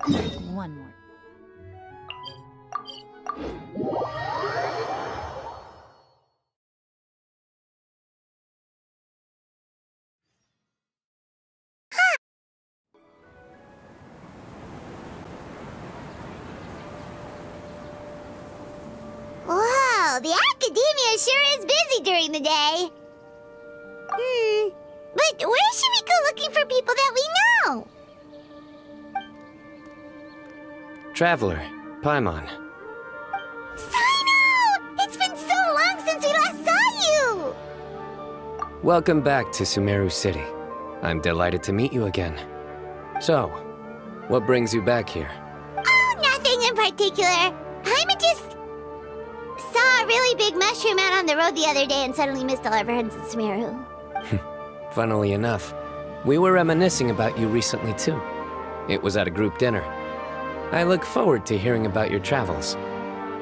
One more. Whoa, the academia sure is busy during the day. But where should we go looking for people that we know? Traveler, Paimon. Cyno! It's been so long since we last saw you! Welcome back to Sumeru City. I'm delighted to meet you again. So, what brings you back here? Oh, nothing in particular. Paimon just saw a really big mushroom out on the road the other day and suddenly missed all our friends in Sumeru. Funnily enough, we were reminiscing about you recently too. It was at a group dinner. I look forward to hearing about your travels.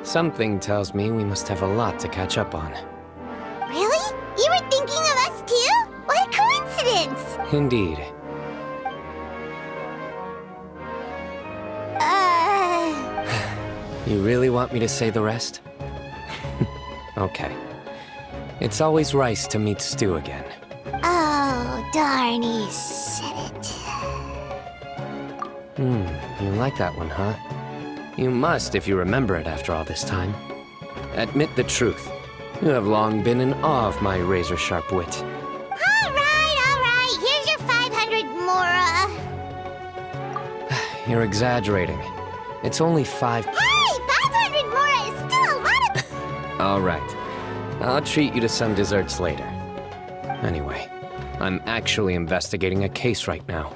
Something tells me we must have a lot to catch up on. Really? You were thinking of us too? What a coincidence! Indeed. You really want me to say the rest? Okay. It's always nice to meet Stu again. Oh, darn, he said it. You like that one, huh? You must if you remember it after all this time. Admit the truth. You have long been in awe of my razor-sharp wit. All right. Here's your 500 Mora. You're exaggerating. It's only 5... Hey, 500 Mora is still a lot of... All right. I'll treat you to some desserts later. Anyway, I'm actually investigating a case right now.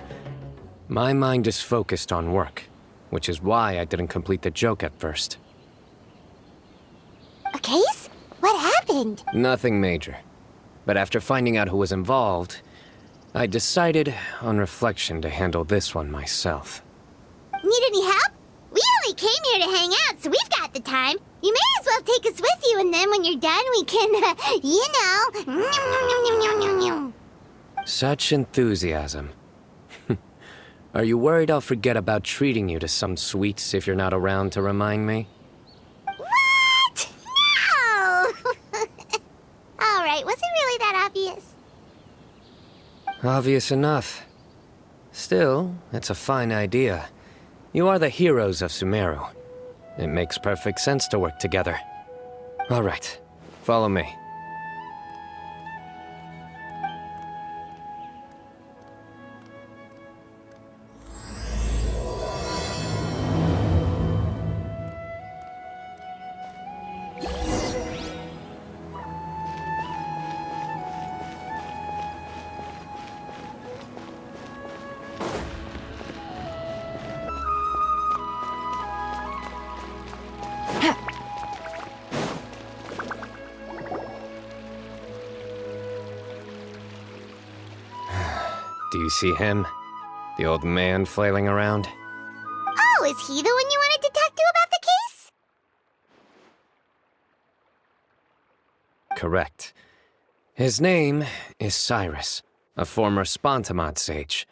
My mind is focused on work, which is why I didn't complete the joke at first. A case? What happened? Nothing major. But after finding out who was involved, I decided, on reflection, to handle this one myself. Need any help? We only came here to hang out, so we've got the time. You may as well take us with you, and then when you're done, we can, you know... Such enthusiasm. Are you worried I'll forget about treating you to some sweets if you're not around to remind me? What? No! All right, was it really that obvious? Obvious enough. Still, it's a fine idea. You are the heroes of Sumeru. It makes perfect sense to work together. All right, follow me. Do you see him? The old man flailing around? Oh, is he the one you wanted to talk to about the case? Correct. His name is Cyrus, a former Spontamod sage.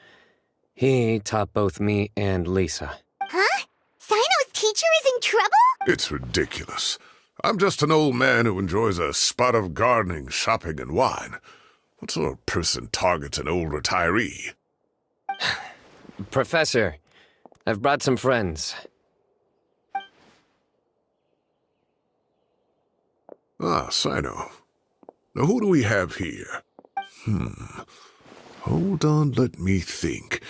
He taught both me and Lisa. Huh? Cyno's teacher is in trouble? It's ridiculous. I'm just an old man who enjoys a spot of gardening, shopping, and wine. What sort of person targets an old retiree? Professor, I've brought some friends. Ah, Cyno. Now who do we have here? Hold on, let me think.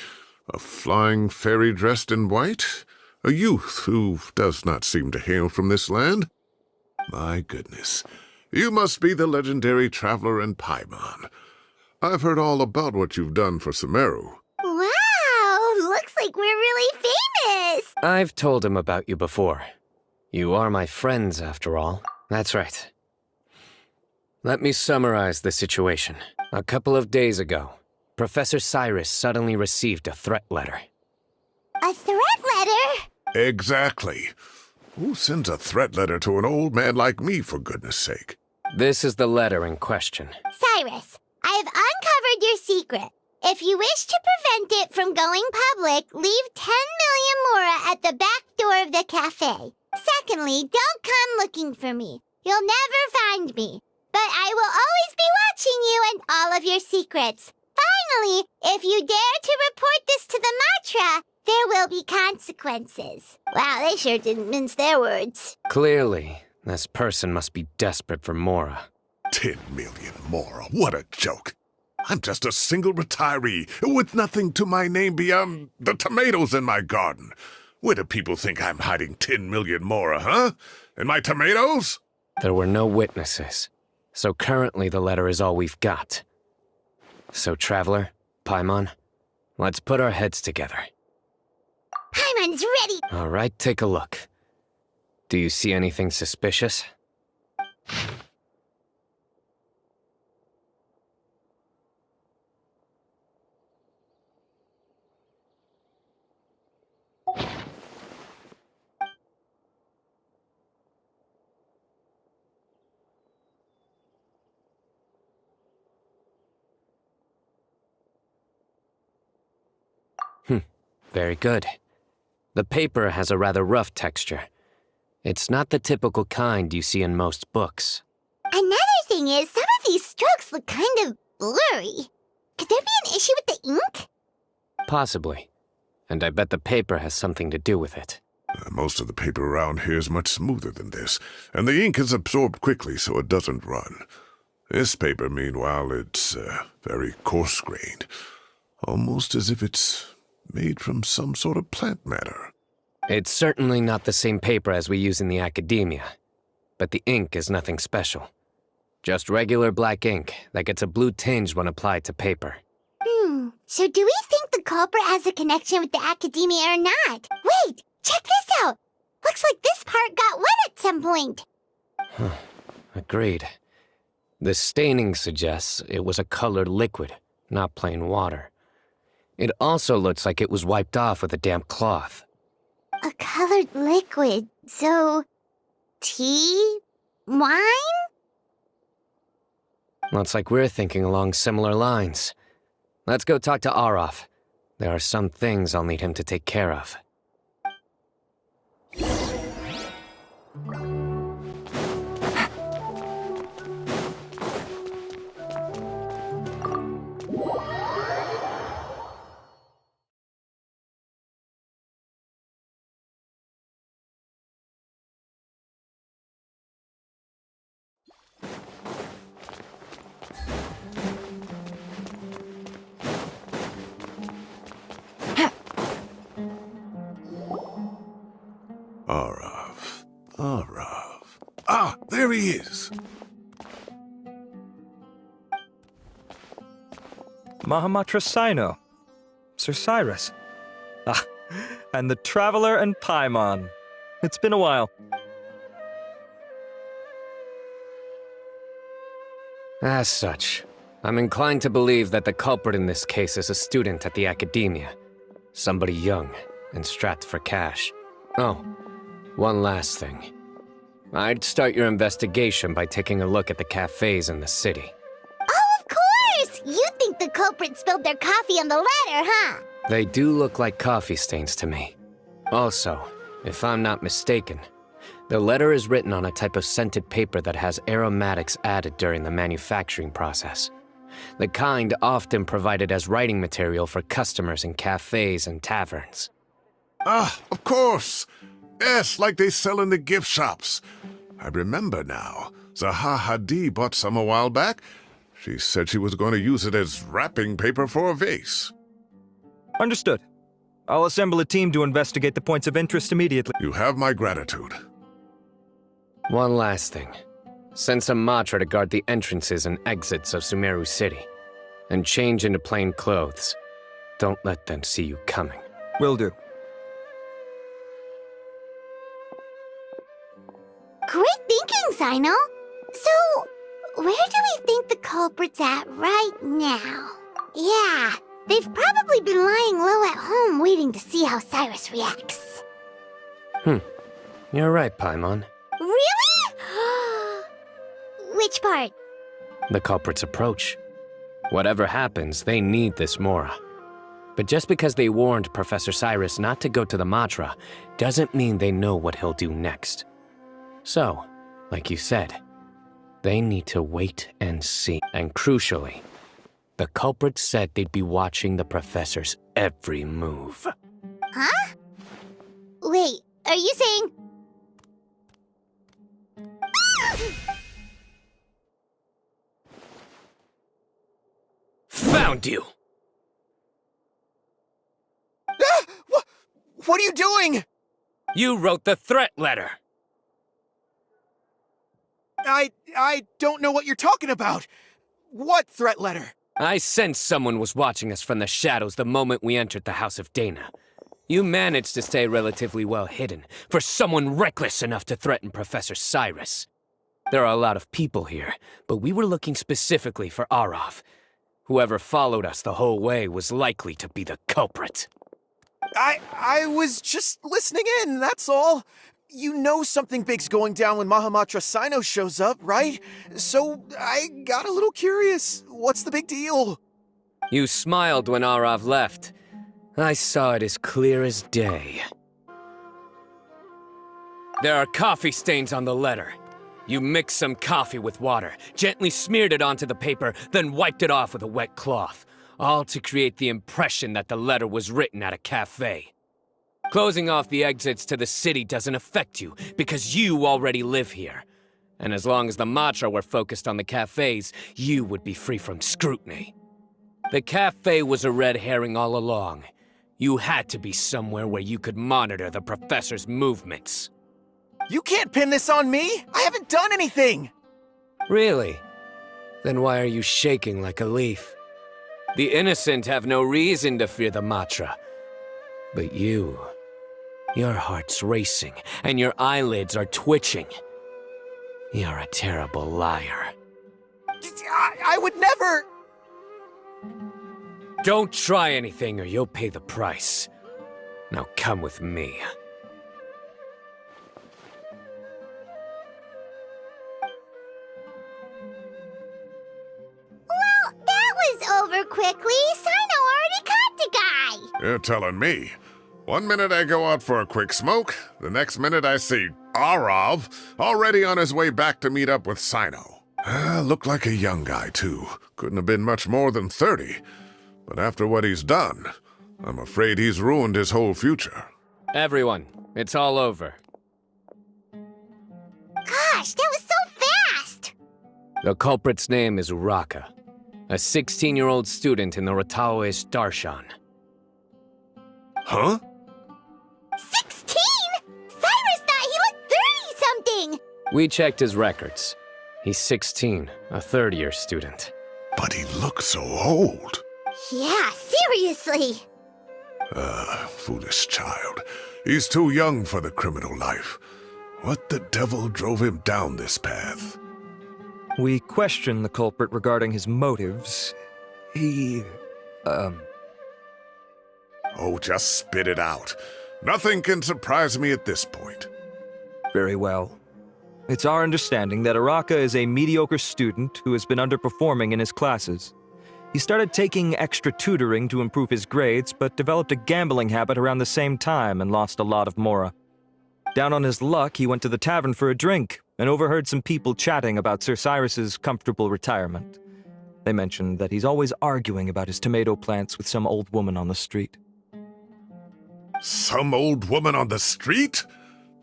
A flying fairy dressed in white? A youth who does not seem to hail from this land? My goodness. You must be the legendary traveler in Paimon. I've heard all about what you've done for Sumeru. Wow, looks like we're really famous. I've told him about you before. You are my friends, after all. That's right. Let me summarize the situation. A couple of days ago, Professor Cyrus suddenly received a threat letter. A threat letter? Exactly. Who sends a threat letter to an old man like me, for goodness sake? This is the letter in question. Cyrus, I have uncovered your secret. If you wish to prevent it from going public, leave 10 million mora at the back door of the cafe. Secondly, don't come looking for me. You'll never find me. But I will always be watching you and all of your secrets. Finally, if you dare to report this to the Matra, there will be consequences. Wow, they sure didn't mince their words. Clearly, this person must be desperate for Mora. 10 million more. What a joke. I'm just a single retiree with nothing to my name beyond the tomatoes in my garden. Where do people think I'm hiding 10 million more, huh? In my tomatoes? There were no witnesses, so currently the letter is all we've got. So, Traveler, Paimon, let's put our heads together. Paimon's ready. All right, take a look. Do you see anything suspicious? Very good. The paper has a rather rough texture. It's not the typical kind you see in most books. Another thing is, some of these strokes look kind of blurry. Could there be an issue with the ink? Possibly. And I bet the paper has something to do with it. Most of the paper around here is much smoother than this, and the ink is absorbed quickly so it doesn't run. This paper, meanwhile, it's very coarse-grained, almost as if it's made from some sort of plant matter. It's certainly not the same paper as we use in the academia, but the ink is nothing special. Just regular black ink that gets a blue tinge when applied to paper. So do we think the culprit has a connection with the academia or not? Wait, check this out. Looks like this part got wet at some point. Agreed. The staining suggests it was a colored liquid, not plain water. It also looks like it was wiped off with a damp cloth. A colored liquid, so... tea? Wine? Looks like we're thinking along similar lines. Let's go talk to Arof. There are some things I'll need him to take care of. Arav. Ah, there he is. Mahamatra Cyno. Sir Cyrus. Ah, and the Traveler and Paimon. It's been a while. As such, I'm inclined to believe that the culprit in this case is a student at the academia. Somebody young and strapped for cash. Oh, one last thing. I'd start your investigation by taking a look at the cafes in the city. Oh, of course! You think the culprit spilled their coffee on the ladder, huh? They do look like coffee stains to me. Also, if I'm not mistaken, the letter is written on a type of scented paper that has aromatics added during the manufacturing process. The kind often provided as writing material for customers in cafes and taverns. Ah, of course. Yes, like they sell in the gift shops. I remember now. Zaha Hadi bought some a while back. She said she was going to use it as wrapping paper for a vase. Understood. I'll assemble a team to investigate the points of interest immediately. You have my gratitude. One last thing. Send some Matra to guard the entrances and exits of Sumeru City. And change into plain clothes. Don't let them see you coming. Will do. Great thinking, Cyno. So, where do we think the culprit's at right now? Yeah, they've probably been lying low at home waiting to see how Cyrus reacts. You're right, Paimon. Really? Which part? The culprit's approach. Whatever happens, they need this Mora. But just because they warned Professor Cyrus not to go to the Matra doesn't mean they know what he'll do next. So, like you said, they need to wait and see. And crucially, the culprit said they'd be watching the Professor's every move. Huh? Wait, are you saying... Found you! What are you doing? You wrote the threat letter! I don't know what you're talking about. What threat letter? I sensed someone was watching us from the shadows the moment we entered the House of Dana. You managed to stay relatively well hidden for someone reckless enough to threaten Professor Cyrus. There are a lot of people here, but we were looking specifically for Arav. Whoever followed us the whole way was likely to be the culprit. I was just listening in, that's all. You know something big's going down when Mahamatra Cyno shows up, right? So I got a little curious. What's the big deal? You smiled when Arav left. I saw it as clear as day. There are coffee stains on the letter. You mixed some coffee with water, gently smeared it onto the paper, then wiped it off with a wet cloth, all to create the impression that the letter was written at a cafe. Closing off the exits to the city doesn't affect you, because you already live here. And as long as the Matra were focused on the cafes, you would be free from scrutiny. The cafe was a red herring all along. You had to be somewhere where you could monitor the Professor's movements. You can't pin this on me! I haven't done anything! Really? Then why are you shaking like a leaf? The innocent have no reason to fear the Matra. But you... your heart's racing, and your eyelids are twitching. You're a terrible liar. I would never... Don't try anything or you'll pay the price. Now come with me. Well, that was over quickly. Cyno already caught the guy. You're telling me. One minute I go out for a quick smoke, the next minute I see Arav already on his way back to meet up with Cyno. Looked like a young guy, too. Couldn't have been much more than 30. But after what he's done, I'm afraid he's ruined his whole future. Everyone, it's all over. Gosh, that was so fast! The culprit's name is Uraka, a 16-year-old student in the Rataoist Darshan. Huh? 16? Cyrus thought he looked 30-something! We checked his records. He's 16, a third-year student. But he looks so old. Yeah, seriously. Foolish child. He's too young for the criminal life. What the devil drove him down this path? We questioned the culprit regarding his motives. Oh, just spit it out. Nothing can surprise me at this point. Very well. It's our understanding that Araka is a mediocre student who has been underperforming in his classes. He started taking extra tutoring to improve his grades, but developed a gambling habit around the same time and lost a lot of Mora. Down on his luck, he went to the tavern for a drink and overheard some people chatting about Sir Cyrus's comfortable retirement. They mentioned that he's always arguing about his tomato plants with some old woman on the street. Some old woman on the street?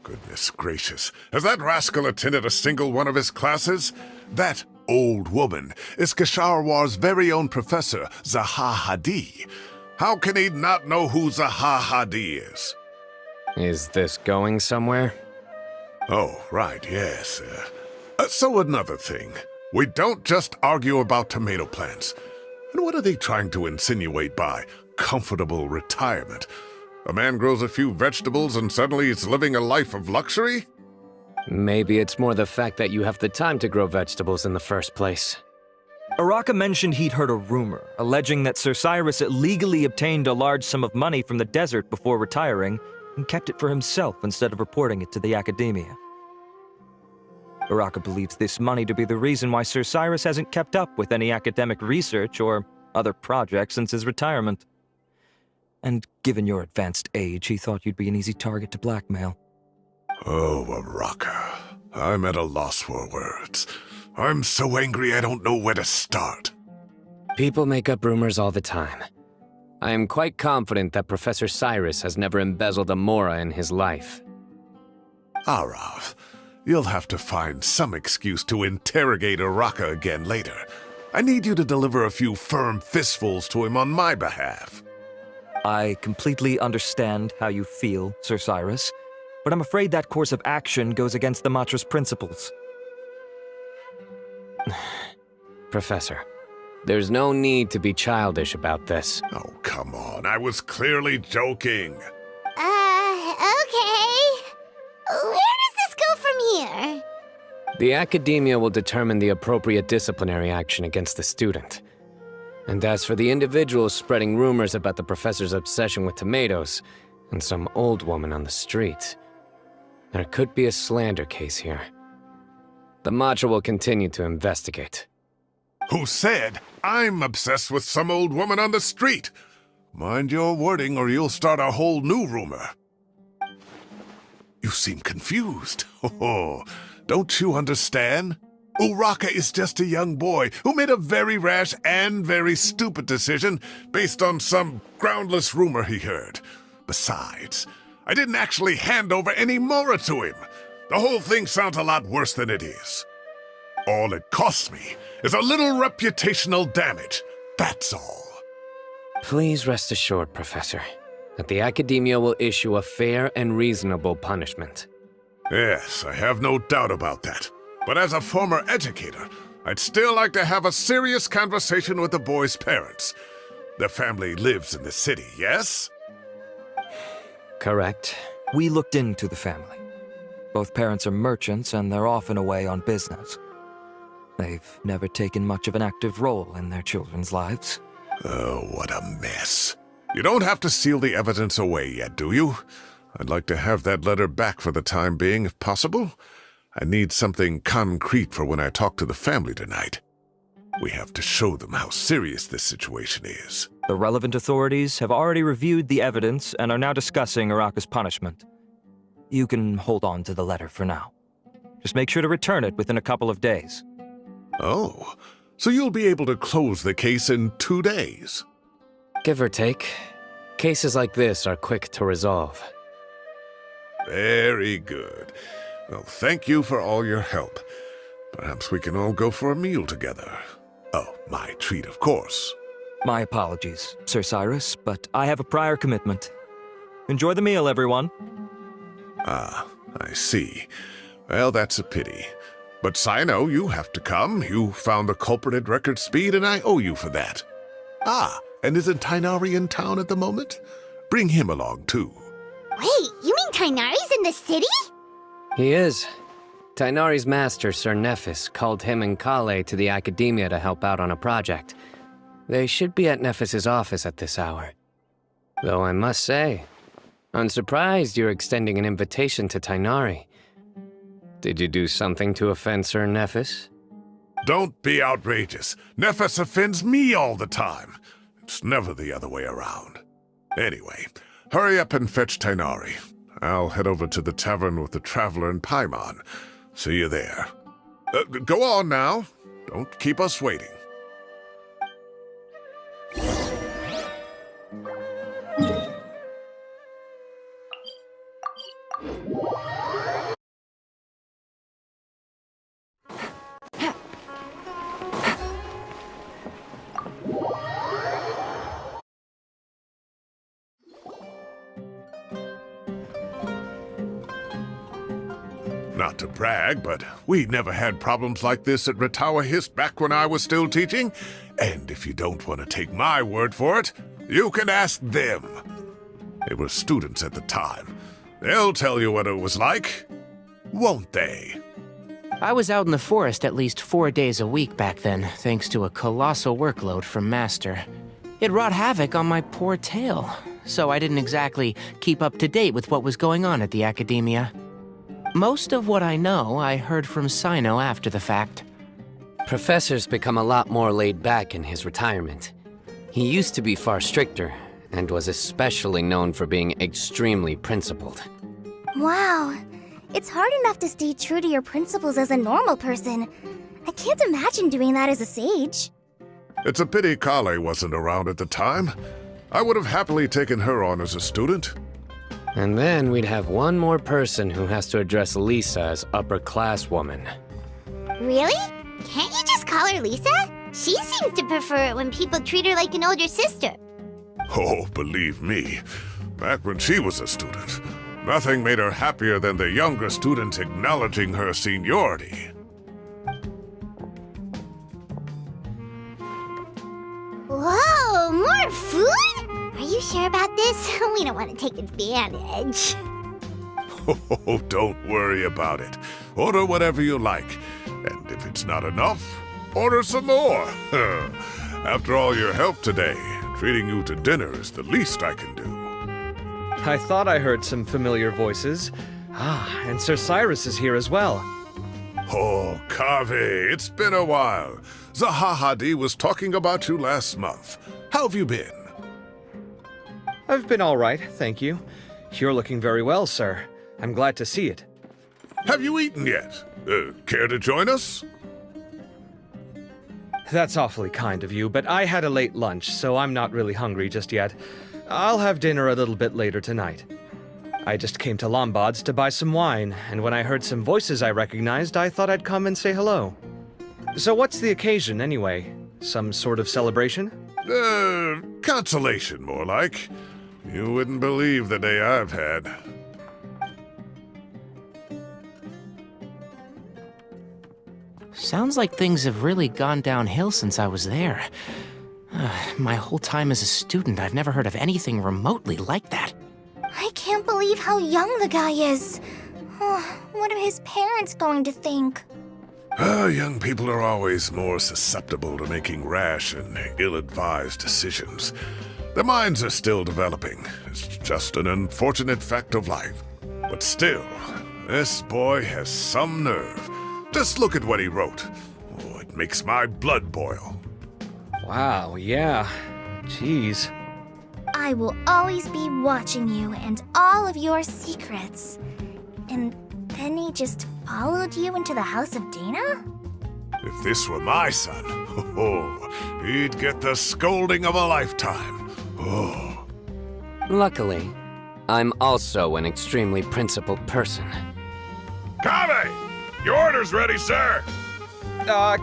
Goodness gracious, has that rascal attended a single one of his classes? That old woman is Kasharwar's very own Professor Zaha Hadi. How can he not know who Zaha Hadi is? Is this going somewhere? Oh, right, yes. So another thing. We don't just argue about tomato plants. And what are they trying to insinuate by comfortable retirement? A man grows a few vegetables and suddenly he's living a life of luxury? Maybe it's more the fact that you have the time to grow vegetables in the first place. Araka mentioned he'd heard a rumor, alleging that Sir Cyrus illegally obtained a large sum of money from the desert before retiring, and kept it for himself instead of reporting it to the academia. Araka believes this money to be the reason why Sir Cyrus hasn't kept up with any academic research or other projects since his retirement. And given your advanced age, he thought you'd be an easy target to blackmail. Oh, Araka. I'm at a loss for words. I'm so angry I don't know where to start. People make up rumors all the time. I am quite confident that Professor Cyrus has never embezzled a Mora in his life. Arav, you'll have to find some excuse to interrogate Araka again later. I need you to deliver a few firm fistfuls to him on my behalf. I completely understand how you feel, Sir Cyrus, but I'm afraid that course of action goes against the Matra's principles. Professor, there's no need to be childish about this. Oh, come on. I was clearly joking. Okay. Where does this go from here? The Academia will determine the appropriate disciplinary action against the student. And as for the individuals spreading rumors about the professor's obsession with tomatoes and some old woman on the street, there could be a slander case here. The Matra will continue to investigate. Who said I'm obsessed with some old woman on the street? Mind your wording or you'll start a whole new rumor. You seem confused. Oh, don't you understand? Uraka is just a young boy who made a very rash and very stupid decision based on some groundless rumor he heard. Besides, I didn't actually hand over any Mora to him. The whole thing sounds a lot worse than it is. All it costs me is a little reputational damage. That's all. Please rest assured, Professor, that the Academia will issue a fair and reasonable punishment. Yes, I have no doubt about that. But as a former educator, I'd still like to have a serious conversation with the boy's parents. Their family lives in the city, yes? Correct. We looked into the family. Both parents are merchants and they're often away on business. They've never taken much of an active role in their children's lives. Oh, what a mess. You don't have to seal the evidence away yet, do you? I'd like to have that letter back for the time being, if possible. I need something concrete for when I talk to the family tonight. We have to show them how serious this situation is. The relevant authorities have already reviewed the evidence and are now discussing Araka's punishment. You can hold on to the letter for now. Just make sure to return it within a couple of days. Oh, so you'll be able to close the case in 2 days? Give or take. Cases like this are quick to resolve. Very good. Well, thank you for all your help. Perhaps we can all go for a meal together. Oh, my treat, of course. My apologies, Sir Cyrus, but I have a prior commitment. Enjoy the meal, everyone. Ah, I see. Well, that's a pity. But Cyno, you have to come. You found the culprit at record speed, and I owe you for that. Ah, and isn't Tighnari in town at the moment? Bring him along, too. Wait, you mean Tighnari's in the city? He is. Tighnari's master, Sir Nephis, called him and Kale to the Academia to help out on a project. They should be at Nephis's office at this hour. Though I must say, I'm surprised you're extending an invitation to Tighnari. Did you do something to offend Sir Nephis? Don't be outrageous. Nephis offends me all the time. It's never the other way around. Anyway, hurry up and fetch Tighnari. I'll head over to the tavern with the Traveler and Paimon. See you there. Go on now. Don't keep us waiting. Not to brag, but we never had problems like this at Ratawa Hist back when I was still teaching. And if you don't want to take my word for it, you can ask them. They were students at the time. They'll tell you what it was like, won't they? I was out in the forest at least 4 days a week back then, thanks to a colossal workload from Master. It wrought havoc on my poor tail, so I didn't exactly keep up to date with what was going on at the Academia. Most of what I know, I heard from Cyno after the fact. Professor's become a lot more laid back in his retirement. He used to be far stricter, and was especially known for being extremely principled. Wow. It's hard enough to stay true to your principles as a normal person. I can't imagine doing that as a sage. It's a pity Kale wasn't around at the time. I would have happily taken her on as a student. And then we'd have one more person who has to address Lisa as upper-class woman. Really? Can't you just call her Lisa? She seems to prefer it when people treat her like an older sister. Oh, believe me, back when she was a student, nothing made her happier than the younger students acknowledging her seniority. Whoa, more food? Are you sure about this? We don't want to take advantage. Oh, don't worry about it. Order whatever you like. And if it's not enough, order some more. After all your help today, treating you to dinner is the least I can do. I thought I heard some familiar voices. Ah, and Sir Cyrus is here as well. Oh, Kaveh, it's been a while. Zahahadi was talking about you last month. How have you been? I've been all right, thank you. You're looking very well, sir. I'm glad to see it. Have you eaten yet? Care to join us? That's awfully kind of you, but I had a late lunch, so I'm not really hungry just yet. I'll have dinner a little bit later tonight. I just came to Lombard's to buy some wine, and when I heard some voices I recognized, I thought I'd come and say hello. So what's the occasion, anyway? Some sort of celebration? Consolation, more like. You wouldn't believe the day I've had. Sounds like things have really gone downhill since I was there. My whole time as a student, I've never heard of anything remotely like that. I can't believe how young the guy is. Oh, what are his parents going to think? Young people are always more susceptible to making rash and ill-advised decisions. Their minds are still developing. It's just an unfortunate fact of life. But still, this boy has some nerve. Just look at what he wrote. Oh, it makes my blood boil. Wow, yeah. Jeez. I will always be watching you and all of your secrets. And then he just followed you into the house of Dana? If this were my son, he'd get the scolding of a lifetime. Oh. Luckily, I'm also an extremely principled person. Kaveh! Your order's ready, sir!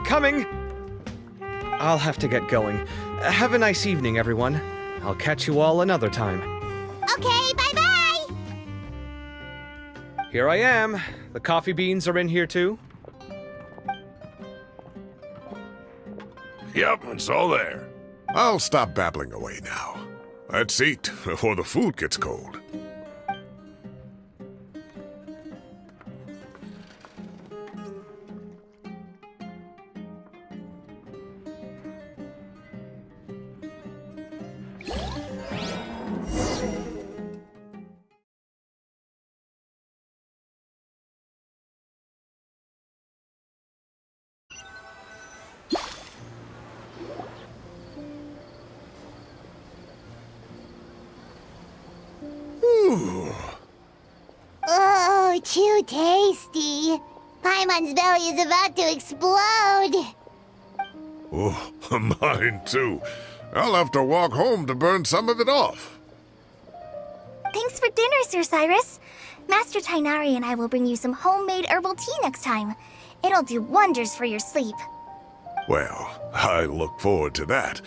Coming! I'll have to get going. Have a nice evening, everyone. I'll catch you all another time. Okay, bye-bye! Here I am. The coffee beans are in here too. Yep, it's all there. I'll stop babbling away now. Let's eat before the food gets cold. Oh, too tasty. Paimon's belly is about to explode. Oh, mine too. I'll have to walk home to burn some of it off. Thanks for dinner, Sir Cyrus. Master Tainari and I will bring you some homemade herbal tea next time. It'll do wonders for your sleep. Well, I look forward to that.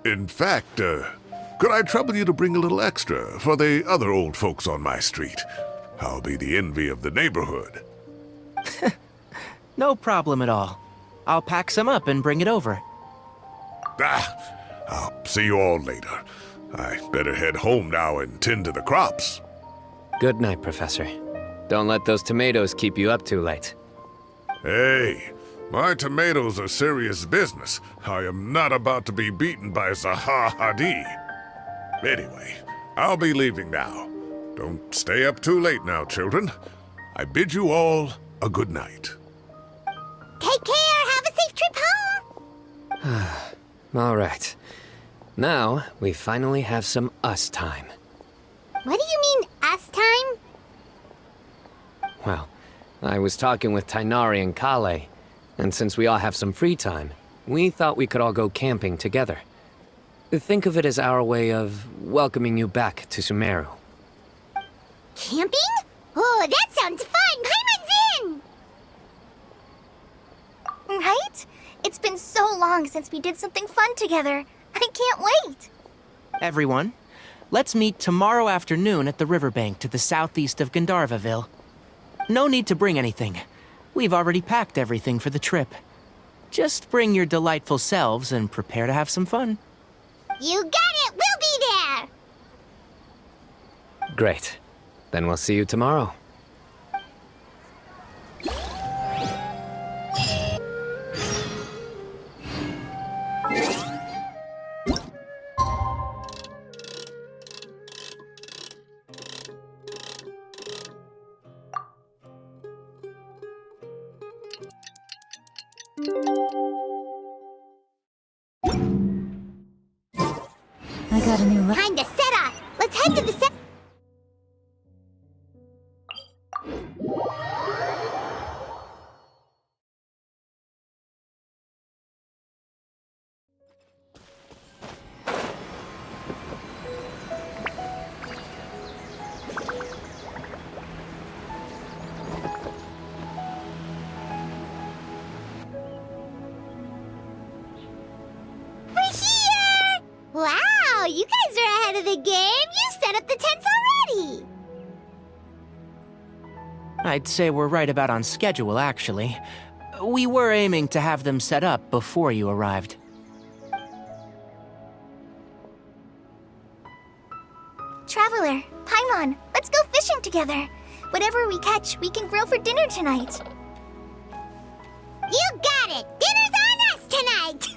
In fact, could I trouble you to bring a little extra for the other old folks on my street? I'll be the envy of the neighborhood. No problem at all. I'll pack some up and bring it over. I'll see you all later. I better head home now and tend to the crops. Good night, Professor. Don't let those tomatoes keep you up too late. Hey, my tomatoes are serious business. I am not about to be beaten by Zahahadi. Anyway, I'll be leaving now. Don't stay up too late now, children. I bid you all a good night. Take care. Have a safe trip home. All right. Now, we finally have some us time. What do you mean, us time? Well, I was talking with Tainari and Kale, and since we all have some free time, we thought we could all go camping together. Think of it as our way of welcoming you back to Sumeru. Camping? Oh, that sounds fun. Paimon's in! Right? It's been so long since we did something fun together. I can't wait. Everyone, let's meet tomorrow afternoon at the riverbank to the southeast of Gandharvaville. No need to bring anything. We've already packed everything for the trip. Just bring your delightful selves and prepare to have some fun. You got it. We'll be there. Great. Then we'll see you tomorrow. I got a new look. Time to set off. Let's head to the set. Wow, you guys are ahead of the game. You set up the tents already. I'd say we're right about on schedule, actually. We were aiming to have them set up before you arrived. Traveler, Paimon, let's go fishing together. Whatever we catch, we can grill for dinner tonight. You got it. Dinner's on us tonight.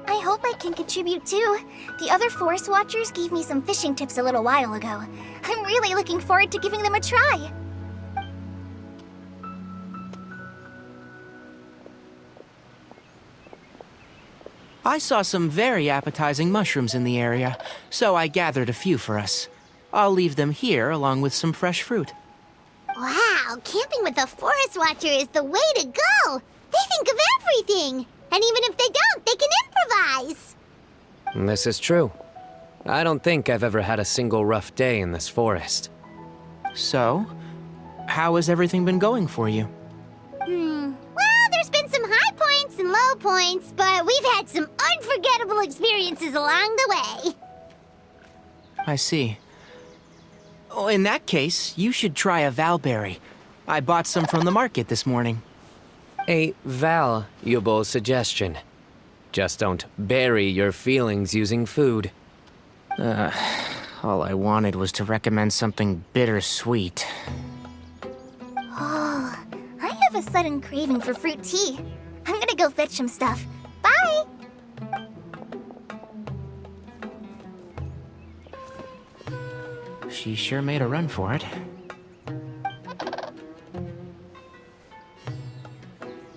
I hope I can contribute too. The other forest watchers gave me some fishing tips a little while ago. I'm really looking forward to giving them a try. I saw some very appetizing mushrooms in the area, so I gathered a few for us. I'll leave them here along with some fresh fruit. Wow, camping with a forest watcher is the way to go. They think of everything. And even if they don't, they can improvise. This is true. I don't think I've ever had a single rough day in this forest. So, how has everything been going for you? Well, there's been some high points and low points, but we've had some unforgettable experiences along the way. I see. Oh, in that case, you should try a valberry. I bought some from the market this morning. A valuable suggestion. Just don't bury your feelings using food. All I wanted was to recommend something bittersweet. Oh, I have a sudden craving for fruit tea. I'm gonna go fetch some stuff. Bye! She sure made a run for it.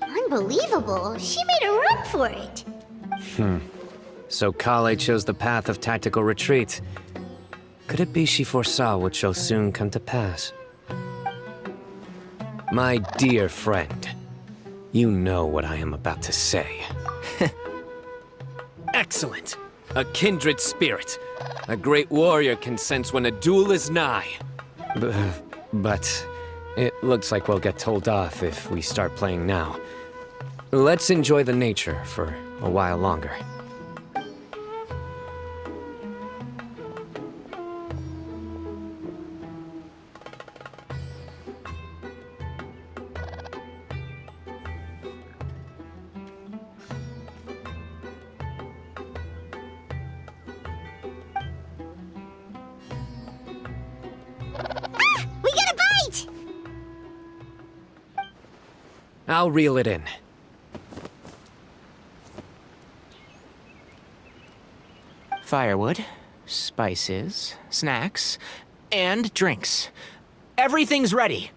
Unbelievable. She made a run for it. So Kale chose the path of tactical retreat. Could it be she foresaw what shall soon come to pass? My dear friend, you know what I am about to say. Excellent! A kindred spirit. A great warrior can sense when a duel is nigh. But it looks like we'll get told off if we start playing now. Let's enjoy the nature for a while longer. We got a bite! I'll reel it in. Firewood, spices, snacks, and drinks. Everything's ready.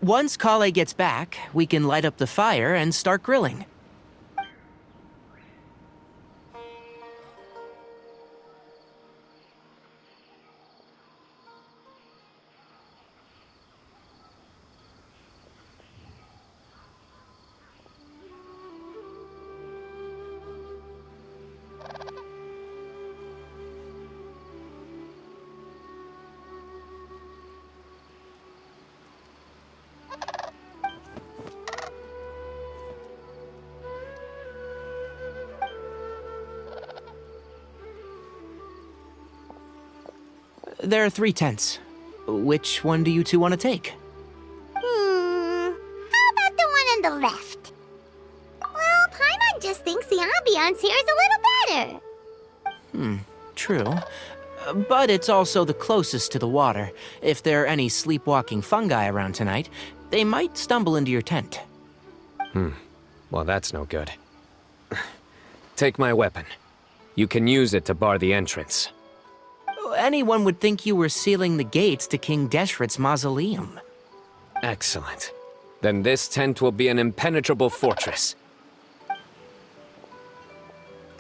Once Kale gets back, we can light up the fire and start grilling. There are 3 tents. Which one do you two want to take? How about the one on the left? Well, Paimon just thinks the ambiance here is a little better. True. But it's also the closest to the water. If there are any sleepwalking fungi around tonight, they might stumble into your tent. Well, that's no good. Take my weapon. You can use it to bar the entrance. Anyone would think you were sealing the gates to King Deshret's mausoleum. Excellent. Then this tent will be an impenetrable fortress.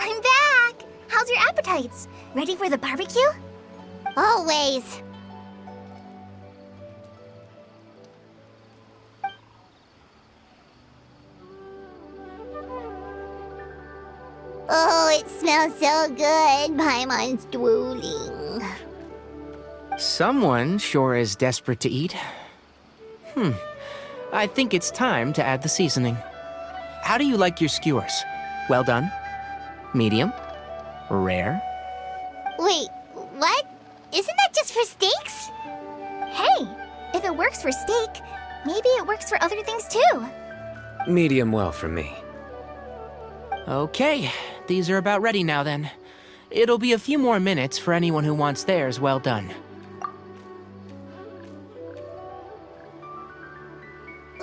I'm back! How's your appetites? Ready for the barbecue? Always. Oh, it smells so good. Paimon's drooling. Someone sure is desperate to eat. I think it's time to add the seasoning. How do you like your skewers? Well done? Medium? Rare? Wait, what? Isn't that just for steaks? Hey, if it works for steak, maybe it works for other things too. Medium well for me. Okay, these are about ready now then. It'll be a few more minutes for anyone who wants theirs well done.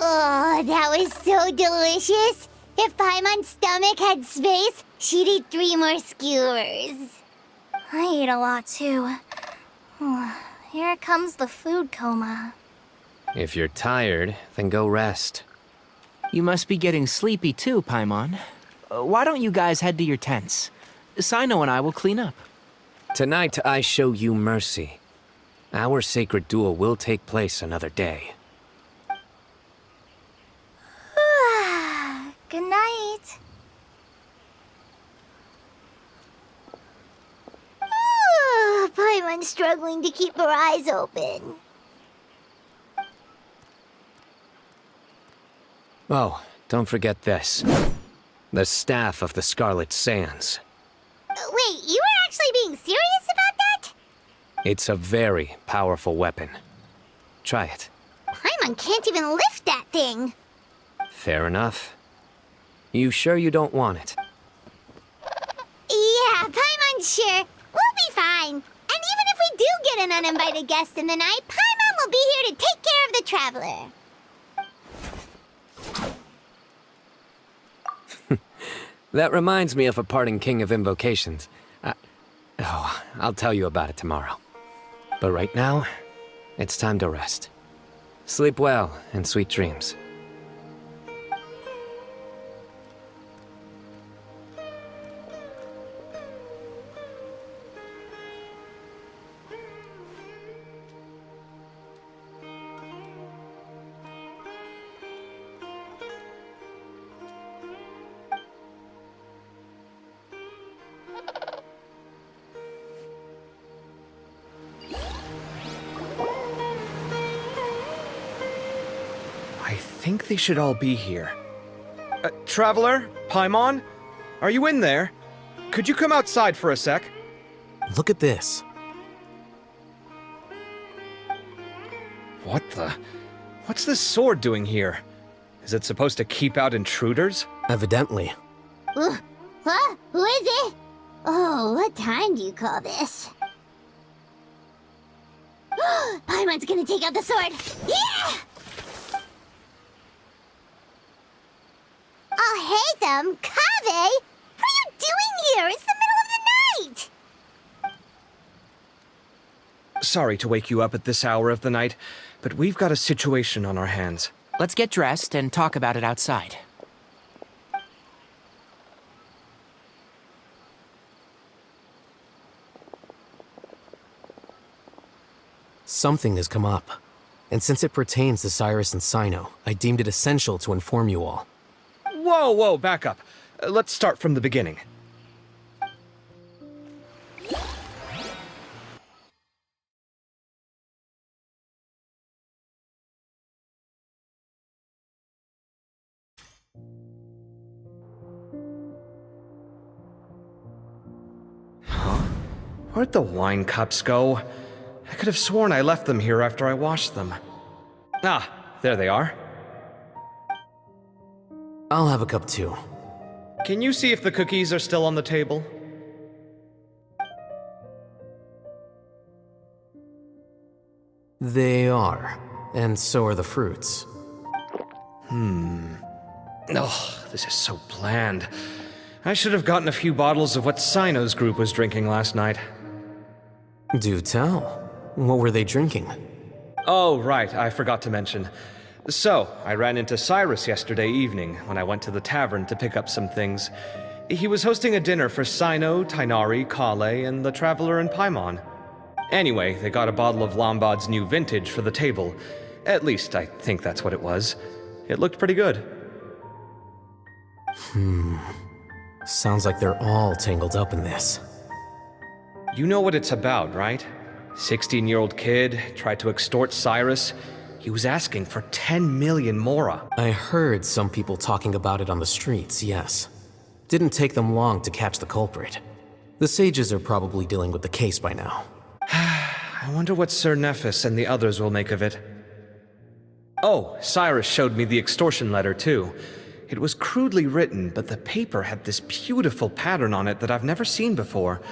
Oh, that was so delicious. If Paimon's stomach had space, she'd eat 3 more skewers. I ate a lot too. Here comes the food coma. If you're tired, then go rest. You must be getting sleepy too, Paimon. Why don't you guys head to your tents? Cyno and I will clean up. Tonight I show you mercy. Our sacred duel will take place another day. Good night. Paimon's struggling to keep her eyes open. Oh, don't forget this. The Staff of the Scarlet Sands. Wait, you were actually being serious about that? It's a very powerful weapon. Try it. Paimon can't even lift that thing. Fair enough. You sure you don't want it? Yeah, Paimon's sure. We'll be fine. And even if we do get an uninvited guest in the night, Paimon will be here to take care of the traveler. That reminds me of a parting king of invocations. I'll tell you about it tomorrow. But right now, it's time to rest. Sleep well and sweet dreams. I think they should all be here. Traveler? Paimon? Are you in there? Could you come outside for a sec? Look at this. What the? What's this sword doing here? Is it supposed to keep out intruders? Evidently. Huh? Who is it? Oh, what time do you call this? Paimon's gonna take out the sword. Yeah! Oh, hey them, Kaveh! What are you doing here? It's the middle of the night! sorry to wake you up at this hour of the night, but we've got a situation on our hands. Let's get dressed and talk about it outside. Something has come up. And since it pertains to Cyrus and Cyno, I deemed it essential to inform you all. Whoa, back up. Let's start from the beginning. Where'd the wine cups go? I could have sworn I left them here after I washed them. Ah, there they are. I'll have a cup too. Can you see if the cookies are still on the table? They are, and so are the fruits. Oh, this is so bland. I should have gotten a few bottles of what Cyno's group was drinking last night. Do tell. What were they drinking? Oh, right, I forgot to mention. So, I ran into Cyrus yesterday evening when I went to the tavern to pick up some things. He was hosting a dinner for Cyno, Tighnari, Kale, and the Traveler and Paimon. Anyway, they got a bottle of Lombard's new vintage for the table. At least, I think that's what it was. It looked pretty good. Sounds like they're all tangled up in this. You know what it's about, right? 16-year-old kid tried to extort Cyrus. He was asking for 10 million mora. I heard some people talking about it on the streets, yes. Didn't take them long to catch the culprit. The sages are probably dealing with the case by now. I wonder what Sir Nephis and the others will make of it. Oh, Cyrus showed me the extortion letter too. It was crudely written, but the paper had this beautiful pattern on it that I've never seen before.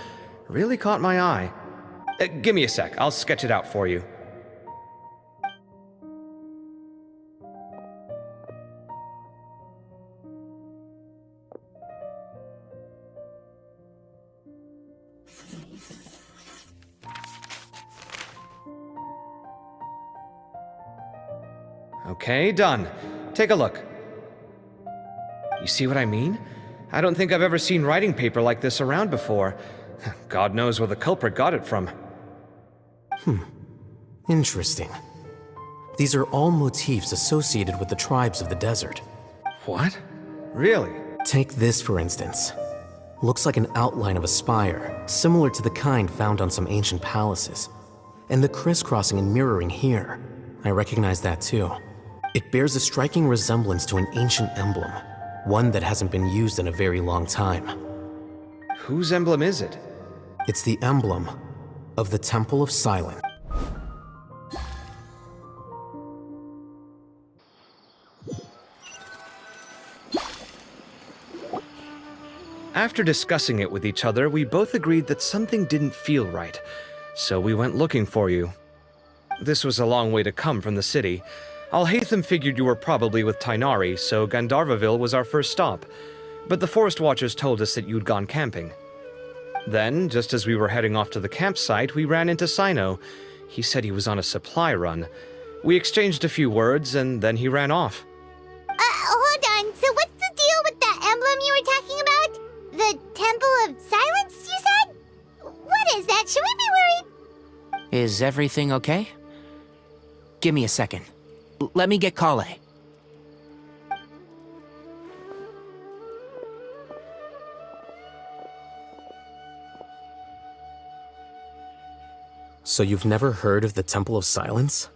Really caught my eye. Give me a sec, I'll sketch it out for you. Okay, done. Take a look. You see what I mean? I don't think I've ever seen writing paper like this around before. God knows where the culprit got it from. Interesting. These are all motifs associated with the tribes of the desert. What? Really? Take this, for instance. Looks like an outline of a spire, similar to the kind found on some ancient palaces. And the crisscrossing and mirroring here, I recognize that too. It bears a striking resemblance to an ancient emblem, one that hasn't been used in a very long time. Whose emblem is it? It's the emblem of the Temple of Silence. After discussing it with each other, we both agreed that something didn't feel right, so we went looking for you. This was a long way to come from the city. Alhaitham figured you were probably with Tighnari, so Gandharvaville was our first stop, but the Forest Watchers told us that you'd gone camping. Then, just as we were heading off to the campsite, we ran into Cyno. He said he was on a supply run. We exchanged a few words, and then he ran off. Hold on. So what's the deal with that emblem you were talking about? The Temple of Silence, you said? What is that? Should we be worried? Is everything okay? Give me a second. Let me get Kale. So you've never heard of the Temple of Silence?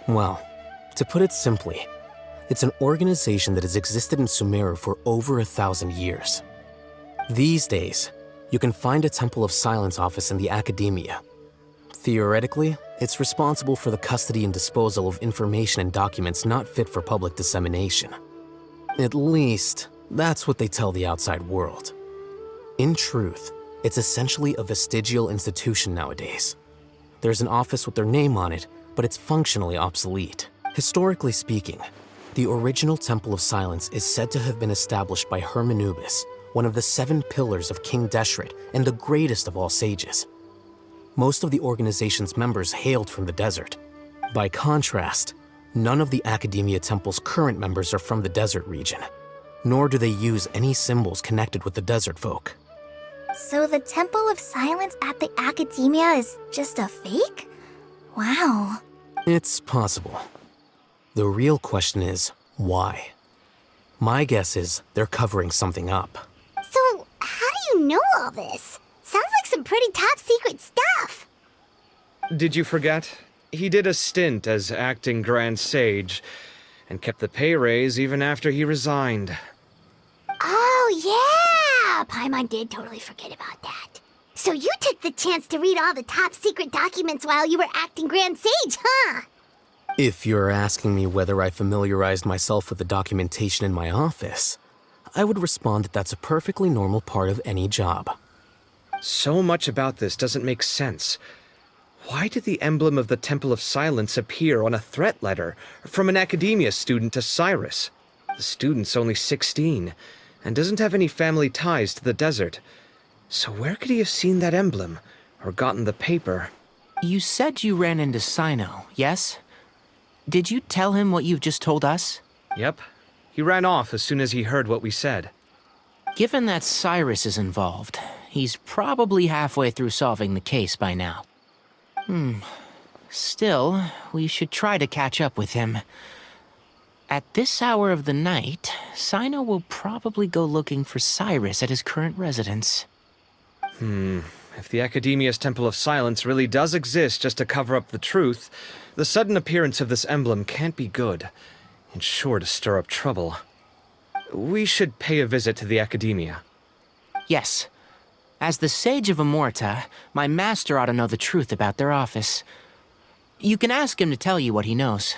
Well, to put it simply, it's an organization that has existed in Sumeru for over 1,000 years. These days, you can find a Temple of Silence office in the academia. Theoretically, it's responsible for the custody and disposal of information and documents not fit for public dissemination. At least, that's what they tell the outside world. In truth, it's essentially a vestigial institution nowadays. There's an office with their name on it, but it's functionally obsolete. Historically speaking, the original Temple of Silence is said to have been established by Hermanubis, one of the 7 pillars of King Deshret and the greatest of all sages. Most of the organization's members hailed from the desert. By contrast, none of the Academia Temple's current members are from the desert region, nor do they use any symbols connected with the desert folk. So the Temple of Silence at the Academia is just a fake? Wow. It's possible. The real question is, why? My guess is they're covering something up. So, how do you know all this? Sounds like some pretty top secret stuff. Did you forget? He did a stint as acting Grand Sage, and kept the pay raise even after he resigned. Oh, yeah! Paimon did totally forget about that. So you took the chance to read all the top secret documents while you were acting Grand Sage, huh? If you're asking me whether I familiarized myself with the documentation in my office, I would respond that that's a perfectly normal part of any job. So much about this doesn't make sense. Why did the emblem of the Temple of Silence appear on a threat letter from an Academia student to Cyrus? The student's only 16, and doesn't have any family ties to the desert. So where could he have seen that emblem, or gotten the paper? You said you ran into Cyno, yes? Did you tell him what you've just told us? Yep. He ran off as soon as he heard what we said. Given that Cyrus is involved, he's probably halfway through solving the case by now. Still, we should try to catch up with him. At this hour of the night, Cyno will probably go looking for Cyrus at his current residence. If the Academia's Temple of Silence really does exist just to cover up the truth, the sudden appearance of this emblem can't be good. It's sure to stir up trouble. We should pay a visit to the Academia. Yes. As the Sage of Amorta, my master ought to know the truth about their office. You can ask him to tell you what he knows.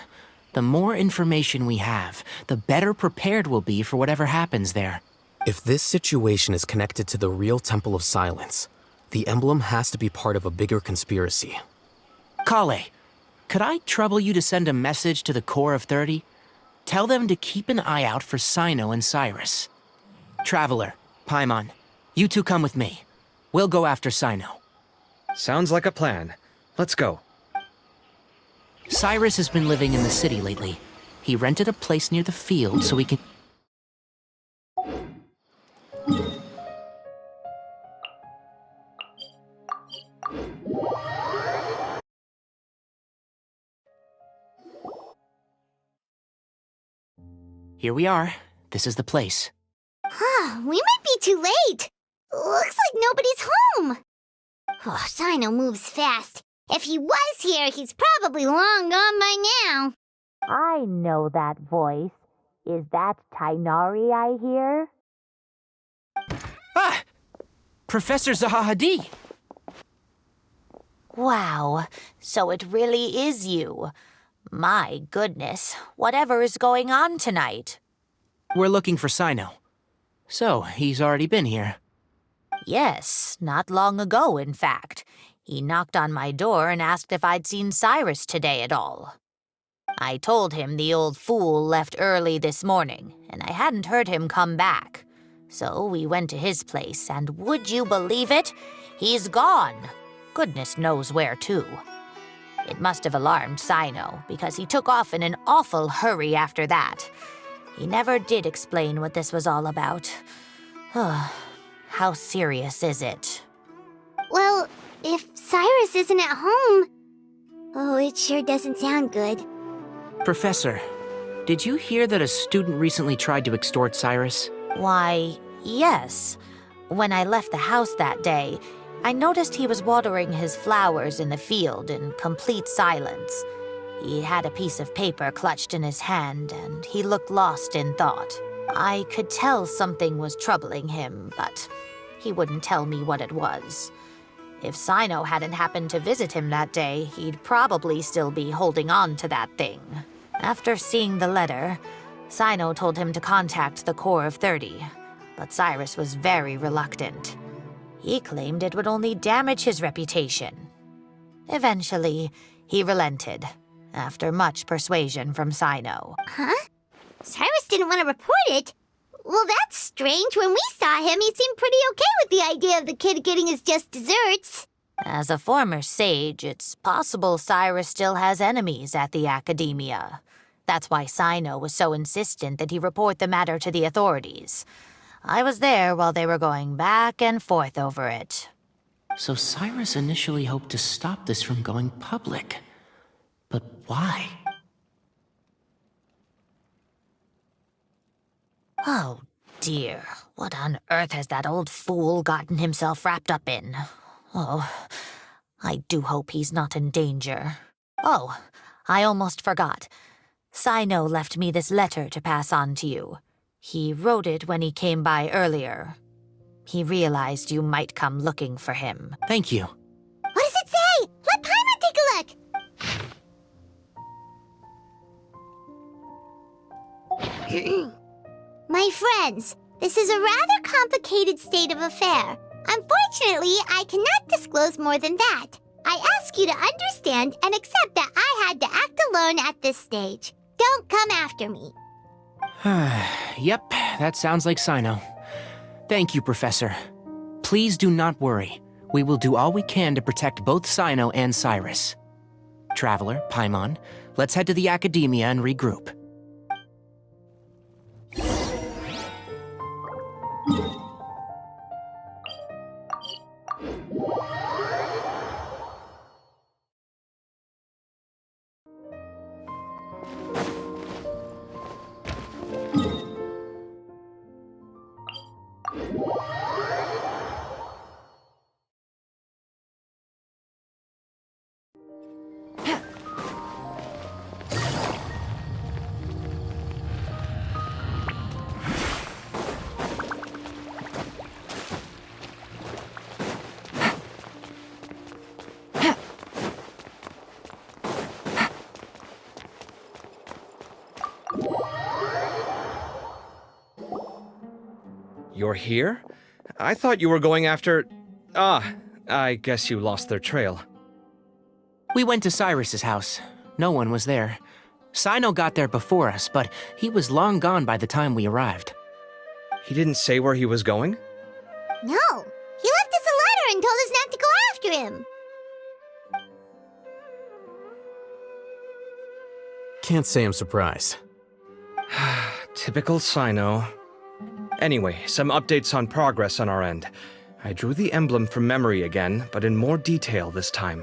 The more information we have, the better prepared we'll be for whatever happens there. If this situation is connected to the real Temple of Silence, the emblem has to be part of a bigger conspiracy. Kale, could I trouble you to send a message to the Core of 30? Tell them to keep an eye out for Cyno and Cyrus. Traveler, Paimon, you two come with me. We'll go after Cyno. Sounds like a plan. Let's go. Cyrus has been living in the city lately. He rented a place near the field so he can... Here we are. This is the place. Huh, we might be too late. Looks like nobody's home. Oh, Cyno moves fast. If he was here, he's probably long gone by now. I know that voice. Is that Tainari I hear? Ah! Professor Zaha Hadid! Wow, so it really is you. My goodness, whatever is going on tonight? We're looking for Cyno. So, he's already been here. Yes, not long ago, in fact. He knocked on my door and asked if I'd seen Cyrus today at all. I told him the old fool left early this morning, and I hadn't heard him come back. So we went to his place, and would you believe it? He's gone. Goodness knows where to. It must have alarmed Cyno, because he took off in an awful hurry after that. He never did explain what this was all about. How serious is it? Well, if Cyrus isn't at home... Oh, it sure doesn't sound good. Professor, did you hear that a student recently tried to extort Cyrus? Why, yes. When I left the house that day, I noticed he was watering his flowers in the field in complete silence. He had a piece of paper clutched in his hand, and he looked lost in thought. I could tell something was troubling him, but he wouldn't tell me what it was. If Cyno hadn't happened to visit him that day, he'd probably still be holding on to that thing. After seeing the letter, Cyno told him to contact the Core of 30, but Cyrus was very reluctant. He claimed it would only damage his reputation. Eventually, he relented, after much persuasion from Cyno. Huh? Cyrus didn't want to report it? Well, that's strange. When we saw him, he seemed pretty okay with the idea of the kid getting his just desserts. As a former sage, it's possible Cyrus still has enemies at the Academia. That's why Cyno was so insistent that he report the matter to the authorities. I was there while they were going back and forth over it. So Cyrus initially hoped to stop this from going public. But why? Oh dear, what on earth has that old fool gotten himself wrapped up in? Oh, I do hope he's not in danger. Oh, I almost forgot. Cyno left me this letter to pass on to you. He wrote it when he came by earlier. He realized you might come looking for him. Thank you. What does it say? Let Paimon take a look! My friends, this is a rather complicated state of affair. Unfortunately, I cannot disclose more than that. I ask you to understand and accept that I had to act alone at this stage. Don't come after me. Yep, that sounds like Cyno. Thank you, Professor. Please do not worry. We will do all we can to protect both Cyno and Cyrus. Traveler, Paimon, let's head to the Academia and regroup. You're here? I thought you were going after... Ah, I guess you lost their trail. We went to Cyrus's house. No one was there. Cyno got there before us, but he was long gone by the time we arrived. He didn't say where he was going? No, he left us a letter and told us not to go after him. Can't say I'm surprised. Typical Cyno. Anyway, some updates on progress on our end. I drew the emblem from memory again, but in more detail this time.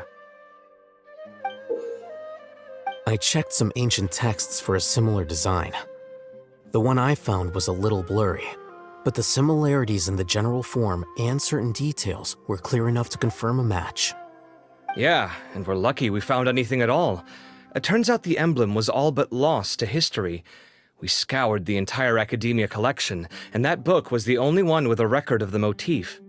I checked some ancient texts for a similar design. The one I found was a little blurry, but the similarities in the general form and certain details were clear enough to confirm a match. Yeah, and we're lucky we found anything at all. It turns out the emblem was all but lost to history. We scoured the entire Academia collection, and that book was the only one with a record of the motif.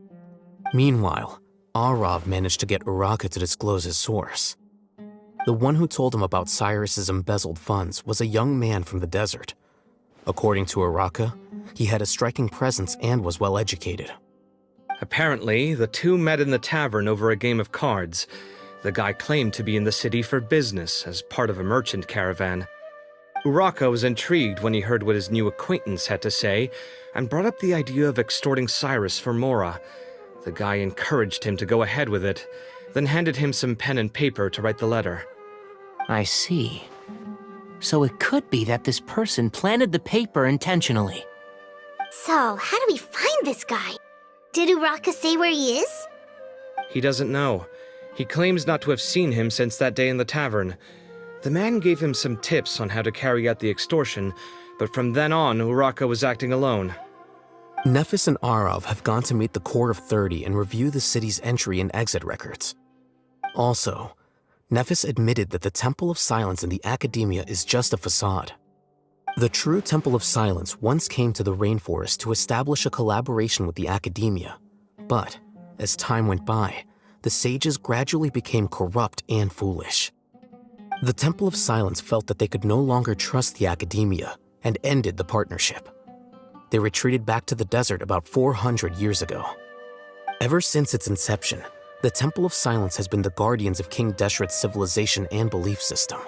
Meanwhile, Arav managed to get Uraka to disclose his source. The one who told him about Cyrus's embezzled funds was a young man from the desert. According to Uraka, he had a striking presence and was well educated. Apparently, the two met in the tavern over a game of cards. The guy claimed to be in the city for business as part of a merchant caravan. Uraka was intrigued when he heard what his new acquaintance had to say, and brought up the idea of extorting Cyrus for Mora. The guy encouraged him to go ahead with it, then handed him some pen and paper to write the letter. I see. So it could be that this person planted the paper intentionally. So, how do we find this guy? Did Uraka say where he is? He doesn't know. He claims not to have seen him since that day in the tavern. The man gave him some tips on how to carry out the extortion, but from then on, Uraka was acting alone. Nephis and Arav have gone to meet the Court of 30 and review the city's entry and exit records. Also, Nephis admitted that the Temple of Silence in the Academia is just a facade. The true Temple of Silence once came to the rainforest to establish a collaboration with the Academia, but as time went by, the sages gradually became corrupt and foolish. The Temple of Silence felt that they could no longer trust the Academia and ended the partnership. They retreated back to the desert about 400 years ago. Ever since its inception, the Temple of Silence has been the guardians of King Deshret's civilization and belief system.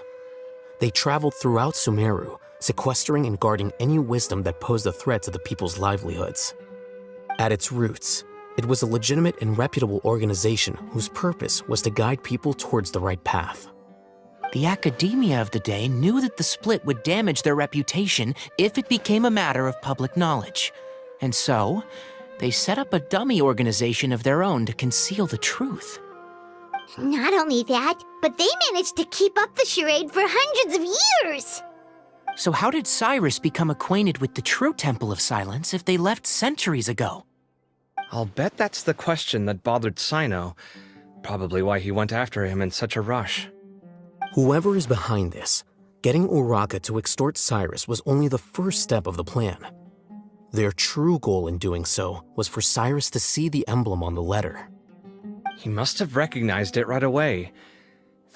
They traveled throughout Sumeru, sequestering and guarding any wisdom that posed a threat to the people's livelihoods. At its roots, It was a legitimate and reputable organization whose purpose was to guide people towards the right path. The academia of the day knew that the split would damage their reputation if it became a matter of public knowledge. And so, they set up a dummy organization of their own to conceal the truth. Not only that, but they managed to keep up the charade for hundreds of years! So how did Cyrus become acquainted with the true Temple of Silence if they left centuries ago? I'll bet that's the question that bothered Cyno. Probably why he went after him in such a rush. Whoever is behind this, getting Uraka to extort Cyrus was only the first step of the plan. Their true goal in doing so was for Cyrus to see the emblem on the letter. He must have recognized it right away.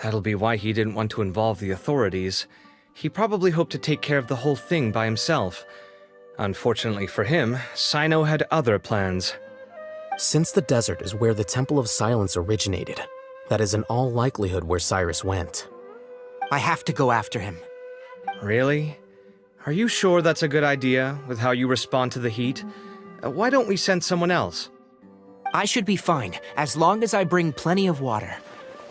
That'll be why he didn't want to involve the authorities. He probably hoped to take care of the whole thing by himself. Unfortunately for him, Cyno had other plans. Since the desert is where the Temple of Silence originated, that is in all likelihood where Cyrus went. I have to go after him. Really? Are you sure that's a good idea, with how you respond to the heat? Why don't we send someone else? I should be fine, as long as I bring plenty of water.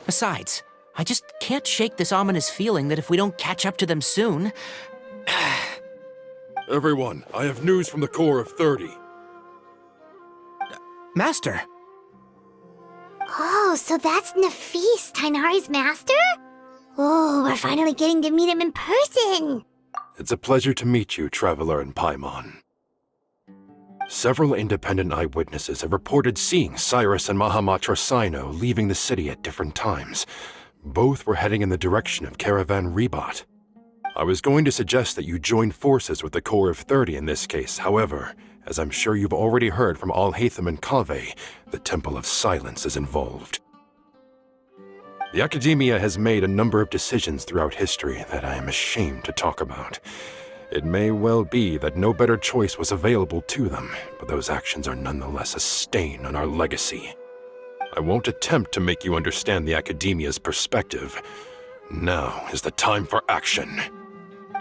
Besides, I just can't shake this ominous feeling that if we don't catch up to them soon... Everyone, I have news from the Core of 30. Master! Oh, so that's Nafis, Tainari's master? Oh, we're finally getting to meet him in person! It's a pleasure to meet you, Traveler in Paimon. Several independent eyewitnesses have reported seeing Cyrus and Mahamatra Cyno leaving the city at different times. Both were heading in the direction of Caravan Ribat. I was going to suggest that you join forces with the Core of 30 in this case. However, as I'm sure you've already heard from Al-Haytham and Kaveh, the Temple of Silence is involved. The Academia has made a number of decisions throughout history that I am ashamed to talk about. It may well be that no better choice was available to them, but those actions are nonetheless a stain on our legacy. I won't attempt to make you understand the Academia's perspective. Now is the time for action.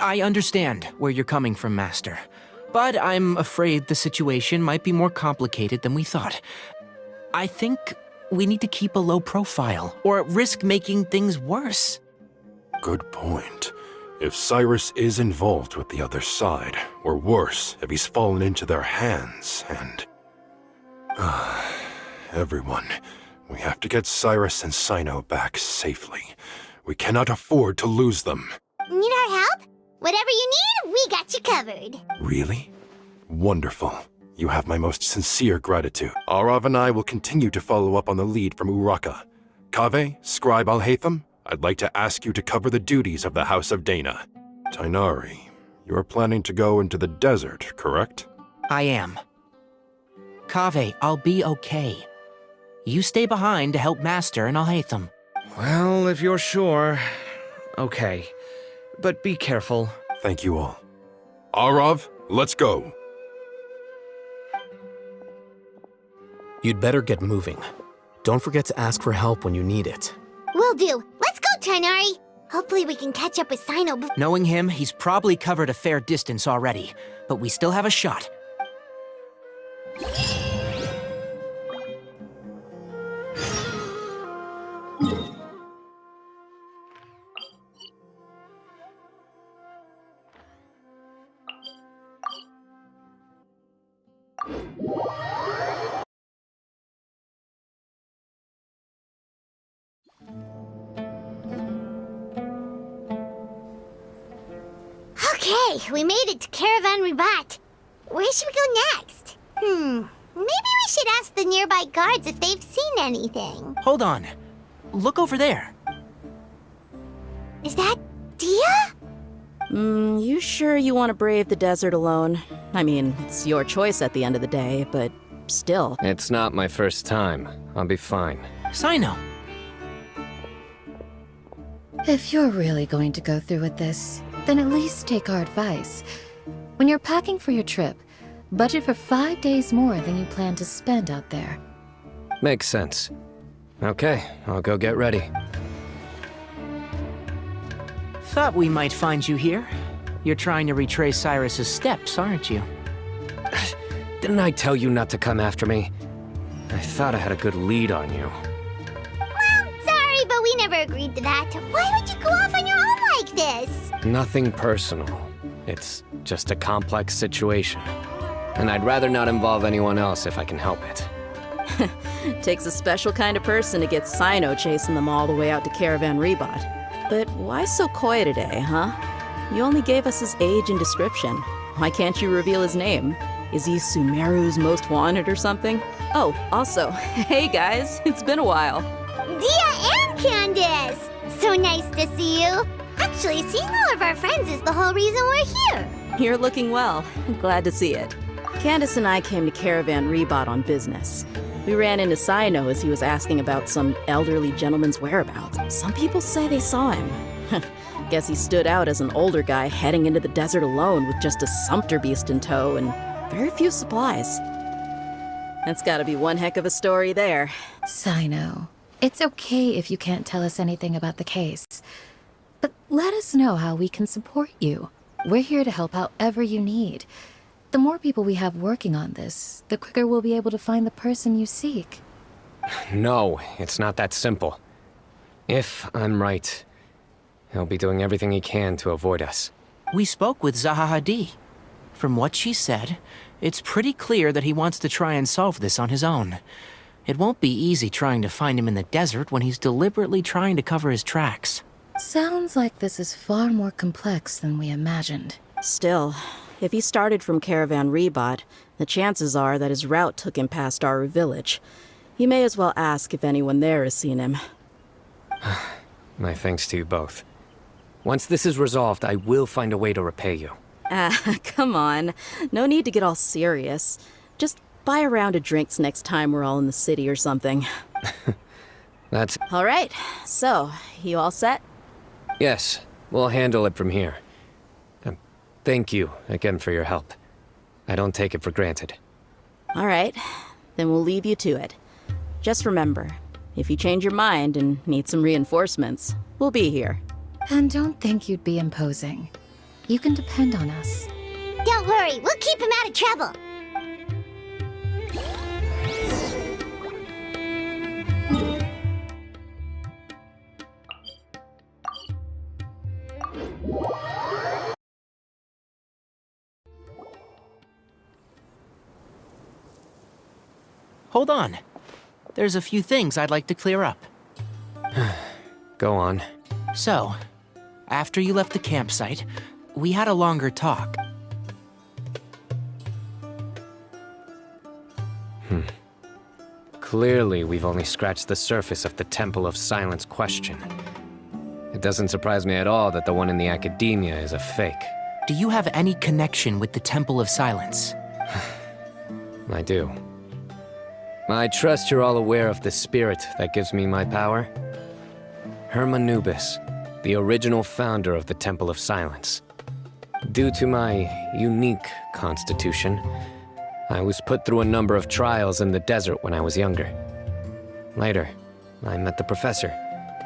I understand where you're coming from, Master. But I'm afraid the situation might be more complicated than we thought. I think we need to keep a low profile, or risk making things worse. Good point. If Cyrus is involved with the other side, or worse, if he's fallen into their hands, and... everyone, we have to get Cyrus and Cyno back safely. We cannot afford to lose them. Need our help? Whatever you need, we got you covered. Really? Wonderful. You have my most sincere gratitude. Arav and I will continue to follow up on the lead from Uraka. Kaveh, Scribe Al-Haytham, I'd like to ask you to cover the duties of the House of Dana. Tainari, you are planning to go into the desert, correct? I am. Kaveh, I'll be okay. You stay behind to help Master and Al-Haytham. Well, if you're sure... Okay. But be careful. Thank you all. Arav, let's go. You'd better get moving. Don't forget to ask for help when you need it. Will do. Let's go, Tainari. Hopefully we can catch up with Cyno before... Knowing him, he's probably covered a fair distance already, but we still have a shot. Okay, we made it to Caravan Ribat. Where should we go next? Maybe we should ask the nearby guards if they've seen anything. Hold on. Look over there. Is that Dia? You sure you want to brave the desert alone? I mean, it's your choice at the end of the day, but still. It's not my first time. I'll be fine. Cyno. If you're really going to go through with this, then at least take our advice. When you're packing for your trip, budget for 5 days more than you plan to spend out there. Makes sense. Okay, I'll go get ready. Thought we might find you here. You're trying to retrace Cyrus's steps, aren't you? Didn't I tell you not to come after me? I thought I had a good lead on you. Sorry, but we never agreed to that. Why would you go off on your own like this? Nothing personal. It's just a complex situation. And I'd rather not involve anyone else if I can help it. Takes a special kind of person to get Cyno chasing them all the way out to Caravan Rebot. But why so coy today, huh? You only gave us his age and description. Why can't you reveal his name? Is he Sumeru's most wanted or something? Oh, also, hey guys, it's been a while. Dia and Candace! So nice to see you. Actually, seeing all of our friends is the whole reason we're here. You're looking well. Glad to see it. Candace and I came to Caravan Rebot on business. We ran into Cyno as he was asking about some elderly gentleman's whereabouts. Some people say they saw him. Guess he stood out as an older guy heading into the desert alone with just a sumpter beast in tow and very few supplies. That's gotta be one heck of a story there. Cyno, it's okay if you can't tell us anything about the case. But let us know how we can support you. We're here to help however you need. The more people we have working on this, the quicker we'll be able to find the person you seek. No, it's not that simple. If I'm right, he'll be doing everything he can to avoid us. We spoke with Zaha Hadid. From what she said, it's pretty clear that he wants to try and solve this on his own. It won't be easy trying to find him in the desert when he's deliberately trying to cover his tracks. Sounds like this is far more complex than we imagined. Still, if he started from Caravan Rebot, the chances are that his route took him past our village. You may as well ask if anyone there has seen him. My thanks to you both. Once this is resolved, I will find a way to repay you. Come on. No need to get all serious. Just buy a round of drinks next time we're all in the city or something. That's... All right. So, you all set? Yes, we'll handle it from here. Thank you again for your help. I don't take it for granted. All right. Then we'll leave you to it. Just remember, if you change your mind and need some reinforcements, we'll be here. And don't think you'd be imposing. You can depend on us. Don't worry, we'll keep him out of trouble. Hold on. There's a few things I'd like to clear up. Go on. So, after you left the campsite, we had a longer talk. Clearly, we've only scratched the surface of the Temple of Silence question. It doesn't surprise me at all that the one in the academia is a fake. Do you have any connection with the Temple of Silence? I do. I trust you're all aware of the spirit that gives me my power. Hermanubis, the original founder of the Temple of Silence. Due to my unique constitution, I was put through a number of trials in the desert when I was younger. Later, I met the professor,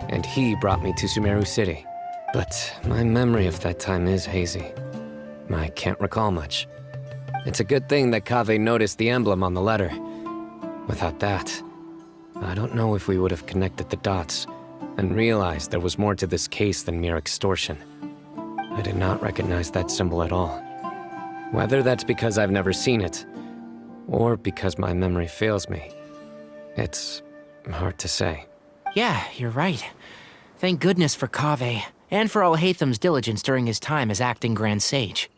and he brought me to Sumeru City. But my memory of that time is hazy. I can't recall much. It's a good thing that Kaveh noticed the emblem on the letter. Without that, I don't know if we would have connected the dots and realized there was more to this case than mere extortion. I did not recognize that symbol at all. Whether that's because I've never seen it, or because my memory fails me, it's hard to say. Yeah, you're right. Thank goodness for Kaveh, and for Alhaitham's diligence during his time as acting Grand Sage.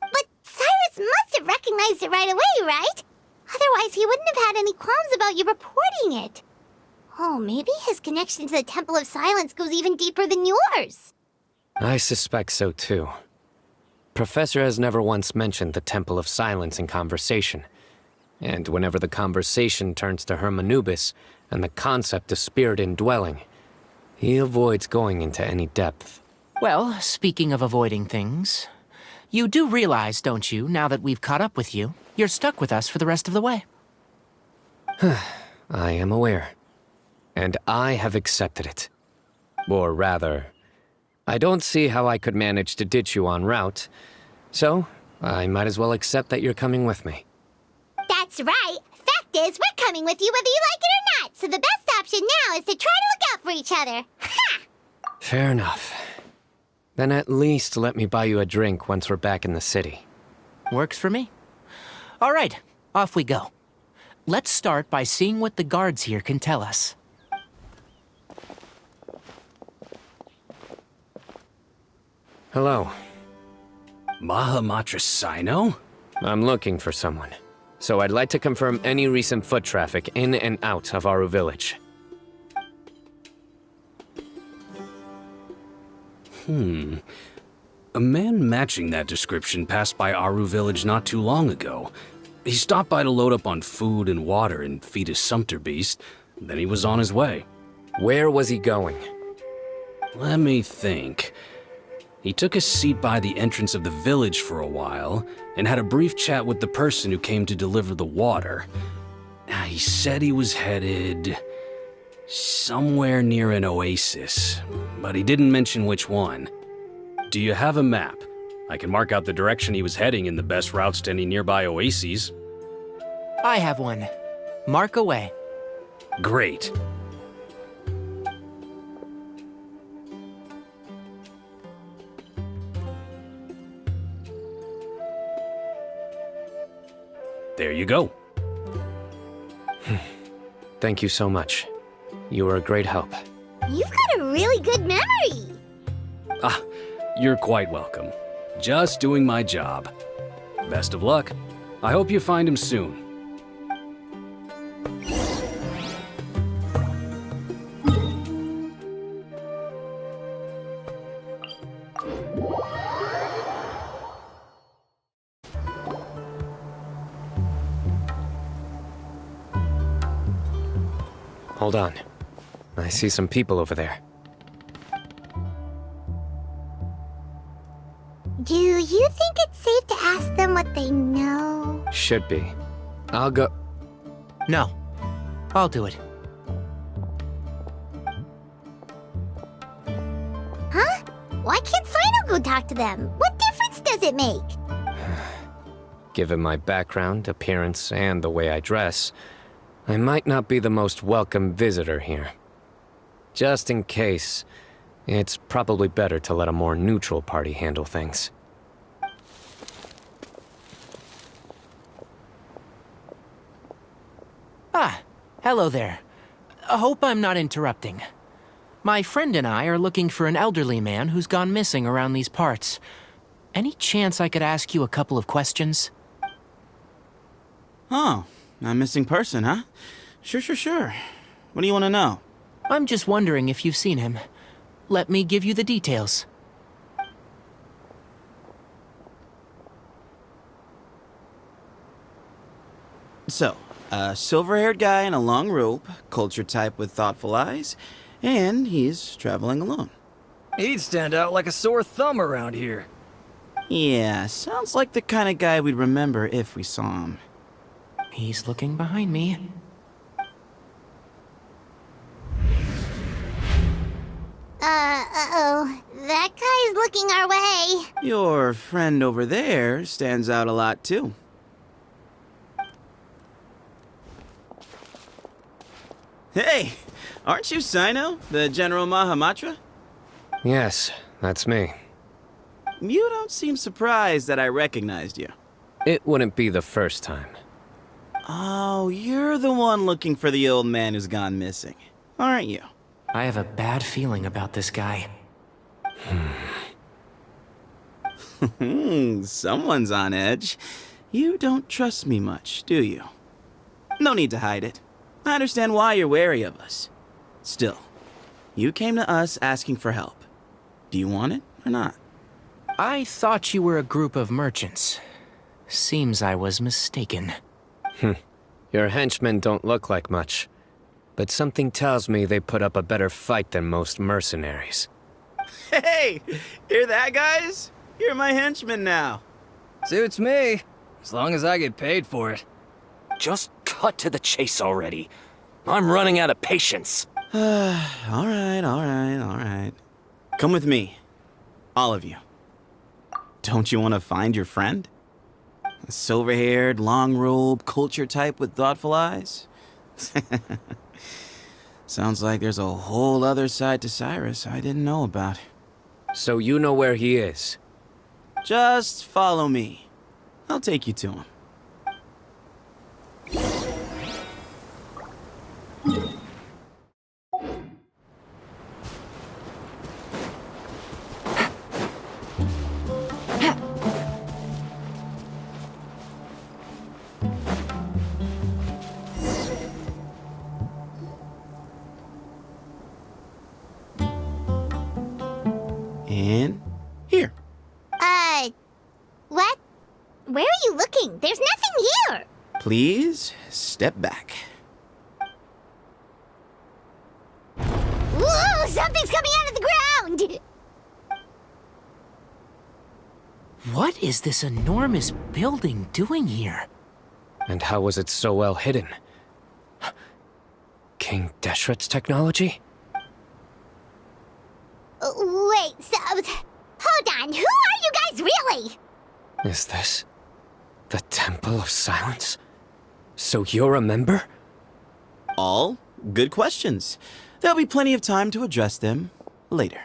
But Cyrus must have recognized it right away, right? Otherwise, he wouldn't have had any qualms about you reporting it. Oh, maybe his connection to the Temple of Silence goes even deeper than yours. I suspect so too. Professor has never once mentioned the Temple of Silence in conversation. And whenever the conversation turns to Hermanubis and the concept of spirit indwelling, he avoids going into any depth. Well, speaking of avoiding things, you do realize, don't you, now that we've caught up with you, you're stuck with us for the rest of the way. I am aware. And I have accepted it. Or rather, I don't see how I could manage to ditch you en route, so I might as well accept that you're coming with me. That's right. Fact fact is, we're coming with you whether you like it or not, so the best option now is to try to look out for each other. Ha! Fair enough. Then at least let me buy you a drink once we're back in the city. Works for me. All right, off we go. Let's start by seeing what the guards here can tell us. Hello. Mahamatra Cyno? I'm looking for someone. So I'd like to confirm any recent foot traffic in and out of Aru Village. A man matching that description passed by Aru Village not too long ago. He stopped by to load up on food and water and feed his sumpter beast, then he was on his way. Where was he going? Let me think. He took a seat by the entrance of the village for a while, and had a brief chat with the person who came to deliver the water. He said he was headed somewhere near an oasis, but he didn't mention which one. Do you have a map? I can mark out the direction he was heading and the best routes to any nearby oases. I have one. Mark away. Great. There you go. Thank you so much. You were a great help. You've got a really good memory. You're quite welcome. Just doing my job. Best of luck. I hope you find him soon. Hold on. I see some people over there. Do you think it's safe to ask them what they know? Should be. I'll go. No. I'll do it. Huh? Why can't Cyno go talk to them? What difference does it make? Given my background, appearance, and the way I dress, I might not be the most welcome visitor here. Just in case, it's probably better to let a more neutral party handle things. Hello there. I hope I'm not interrupting. My friend and I are looking for an elderly man who's gone missing around these parts. Any chance I could ask you a couple of questions? Oh, a missing person, huh? Sure. What do you want to know? I'm just wondering if you've seen him. Let me give you the details. So, a silver-haired guy in a long robe, culture type with thoughtful eyes, and he's traveling alone. He'd stand out like a sore thumb around here. Yeah, sounds like the kind of guy we'd remember if we saw him. He's looking behind me. Uh-oh. That guy's looking our way. Your friend over there stands out a lot, too. Hey! Aren't you Cyno, the General Mahamatra? Yes, that's me. You don't seem surprised that I recognized you. It wouldn't be the first time. Oh, you're the one looking for the old man who's gone missing, aren't you? I have a bad feeling about this guy. Someone's on edge. You don't trust me much, do you? No need to hide it. I understand why you're wary of us. Still, you came to us asking for help. Do you want it or not? I thought you were a group of merchants. Seems I was mistaken. Your henchmen don't look like much, but something tells me they put up a better fight than most mercenaries. Hey! Hear that, guys? You're my henchmen now. Suits me, as long as I get paid for it. Just cut to the chase already. I'm running out of patience. All right. Come with me. All of you. Don't you want to find your friend? A silver-haired, long-robed, culture type with thoughtful eyes? Sounds like there's a whole other side to Cyrus I didn't know about. So you know where he is? Just follow me. I'll take you to him. And here. What? Where are you looking? There's nothing here! Please step back. Whoa! Something's coming out of the ground! What is this enormous building doing here? And how was it so well hidden? King Deshret's technology? Wait, so... Hold on, who are you guys really? Is this the Temple of Silence? So you're a member? All good questions. There'll be plenty of time to address them later.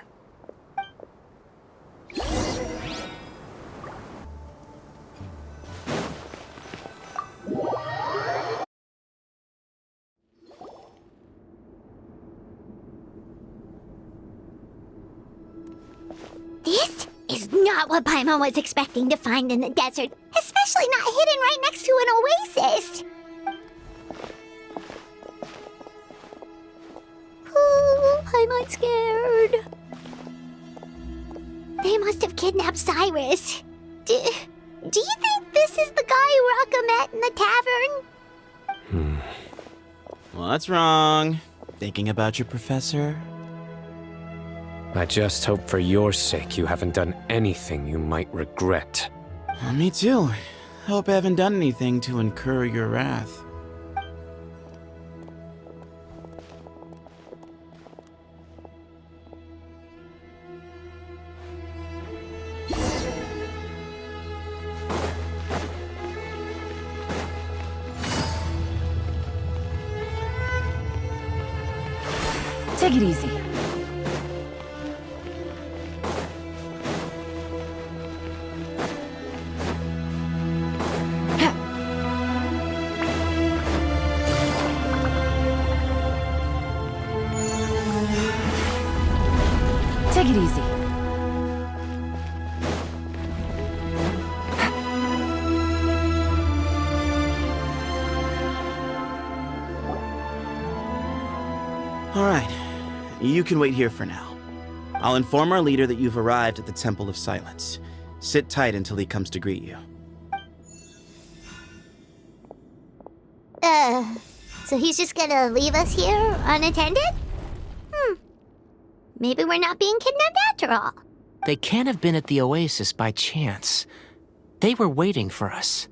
This is not what Paimon was expecting to find in the desert, especially not hidden right next to an oasis. Oh, Paimon's scared. They must have kidnapped Cyrus. Do you think this is the guy Raka met in the tavern? What's wrong? Thinking about your professor? I just hope for your sake you haven't done anything you might regret. Me too. Hope I haven't done anything to incur your wrath. Take it easy. Take it easy. All right. You can wait here for now. I'll inform our leader that you've arrived at the Temple of Silence. Sit tight until he comes to greet you. So he's just gonna leave us here unattended? Maybe we're not being kidnapped after all. They can't have been at the oasis by chance. They were waiting for us.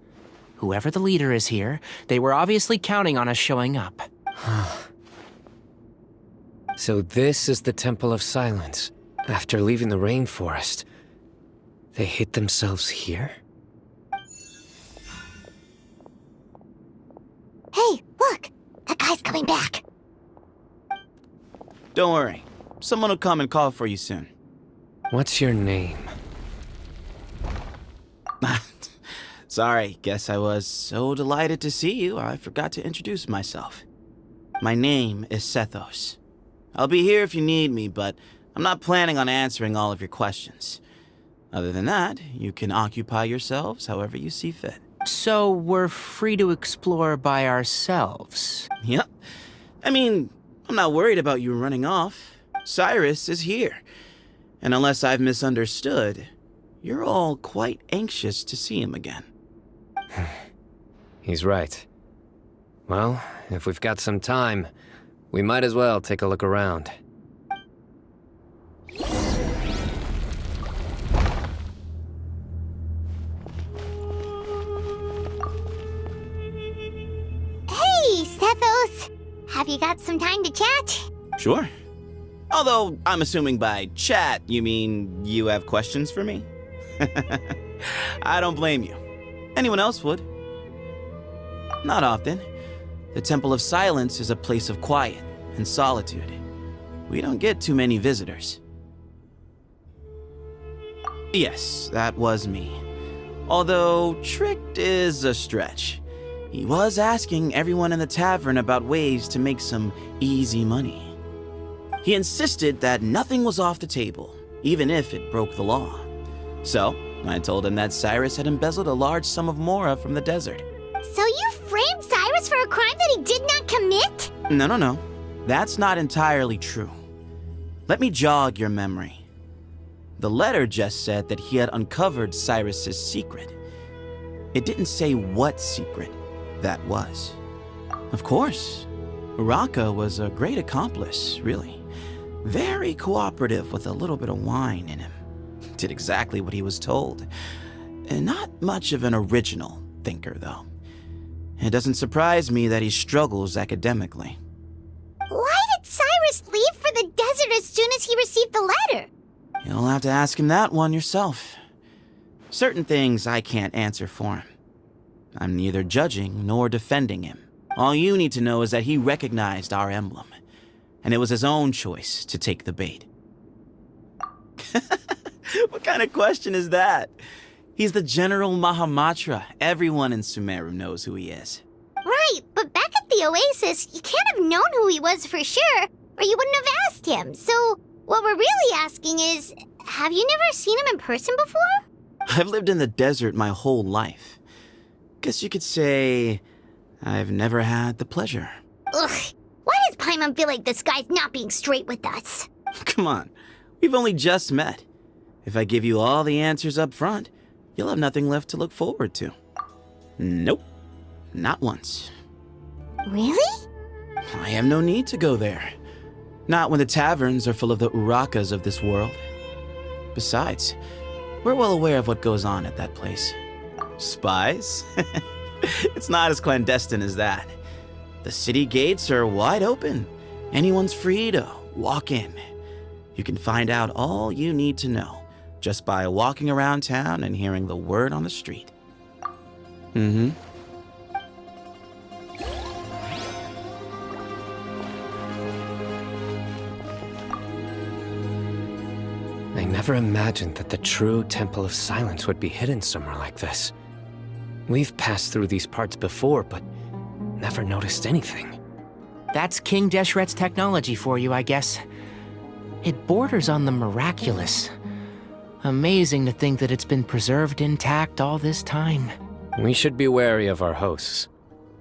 Whoever the leader is here, they were obviously counting on us showing up. So this is the Temple of Silence. After leaving the rainforest, they hid themselves here? Hey, look! That guy's coming back. Don't worry. Someone will come and call for you soon. What's your name? Sorry, guess I was so delighted to see you, I forgot to introduce myself. My name is Sethos. I'll be here if you need me, but I'm not planning on answering all of your questions. Other than that, you can occupy yourselves however you see fit. So we're free to explore by ourselves? Yep. I mean, I'm not worried about you running off. Cyrus is here. And unless I've misunderstood, you're all quite anxious to see him again. He's right. Well, if we've got some time, we might as well take a look around. Hey, Sethos! Have you got some time to chat? Sure. Although, I'm assuming by chat, you mean you have questions for me? I don't blame you. Anyone else would. Not often. The Temple of Silence is a place of quiet and solitude. We don't get too many visitors. Yes, that was me. Although, tricked is a stretch. He was asking everyone in the tavern about ways to make some easy money. He insisted that nothing was off the table, even if it broke the law. So, I told him that Cyrus had embezzled a large sum of mora from the desert. So you framed Cyrus for a crime that he did not commit? No. That's not entirely true. Let me jog your memory. The letter just said that he had uncovered Cyrus's secret. It didn't say what secret that was. Of course, Uraka was a great accomplice, really. Very cooperative with a little bit of wine in him. Did exactly what he was told. And not much of an original thinker, though. It doesn't surprise me that he struggles academically. Why did Cyrus leave for the desert as soon as he received the letter? You'll have to ask him that one yourself. Certain things I can't answer for him. I'm neither judging nor defending him. All you need to know is that he recognized our emblem, and it was his own choice to take the bait. What kind of question is that? He's the General Mahamatra. Everyone in Sumeru knows who he is. Right, but back at the Oasis, you can't have known who he was for sure, or you wouldn't have asked him. So, what we're really asking is, have you never seen him in person before? I've lived in the desert my whole life. Guess you could say I've never had the pleasure. Ugh, why does Paimon feel like this guy's not being straight with us? Come on, we've only just met. If I give you all the answers up front, you'll have nothing left to look forward to. Nope, not once. Really? I have no need to go there. Not when the taverns are full of the Urakas of this world. Besides, we're well aware of what goes on at that place. Spies? It's not as clandestine as that. The city gates are wide open. Anyone's free to walk in. You can find out all you need to know just by walking around town and hearing the word on the street. I never imagined that the true Temple of Silence would be hidden somewhere like this. We've passed through these parts before, but never noticed anything. That's King Deshret's technology for you, I guess. It borders on the miraculous. Amazing to think that it's been preserved intact all this time. We should be wary of our hosts.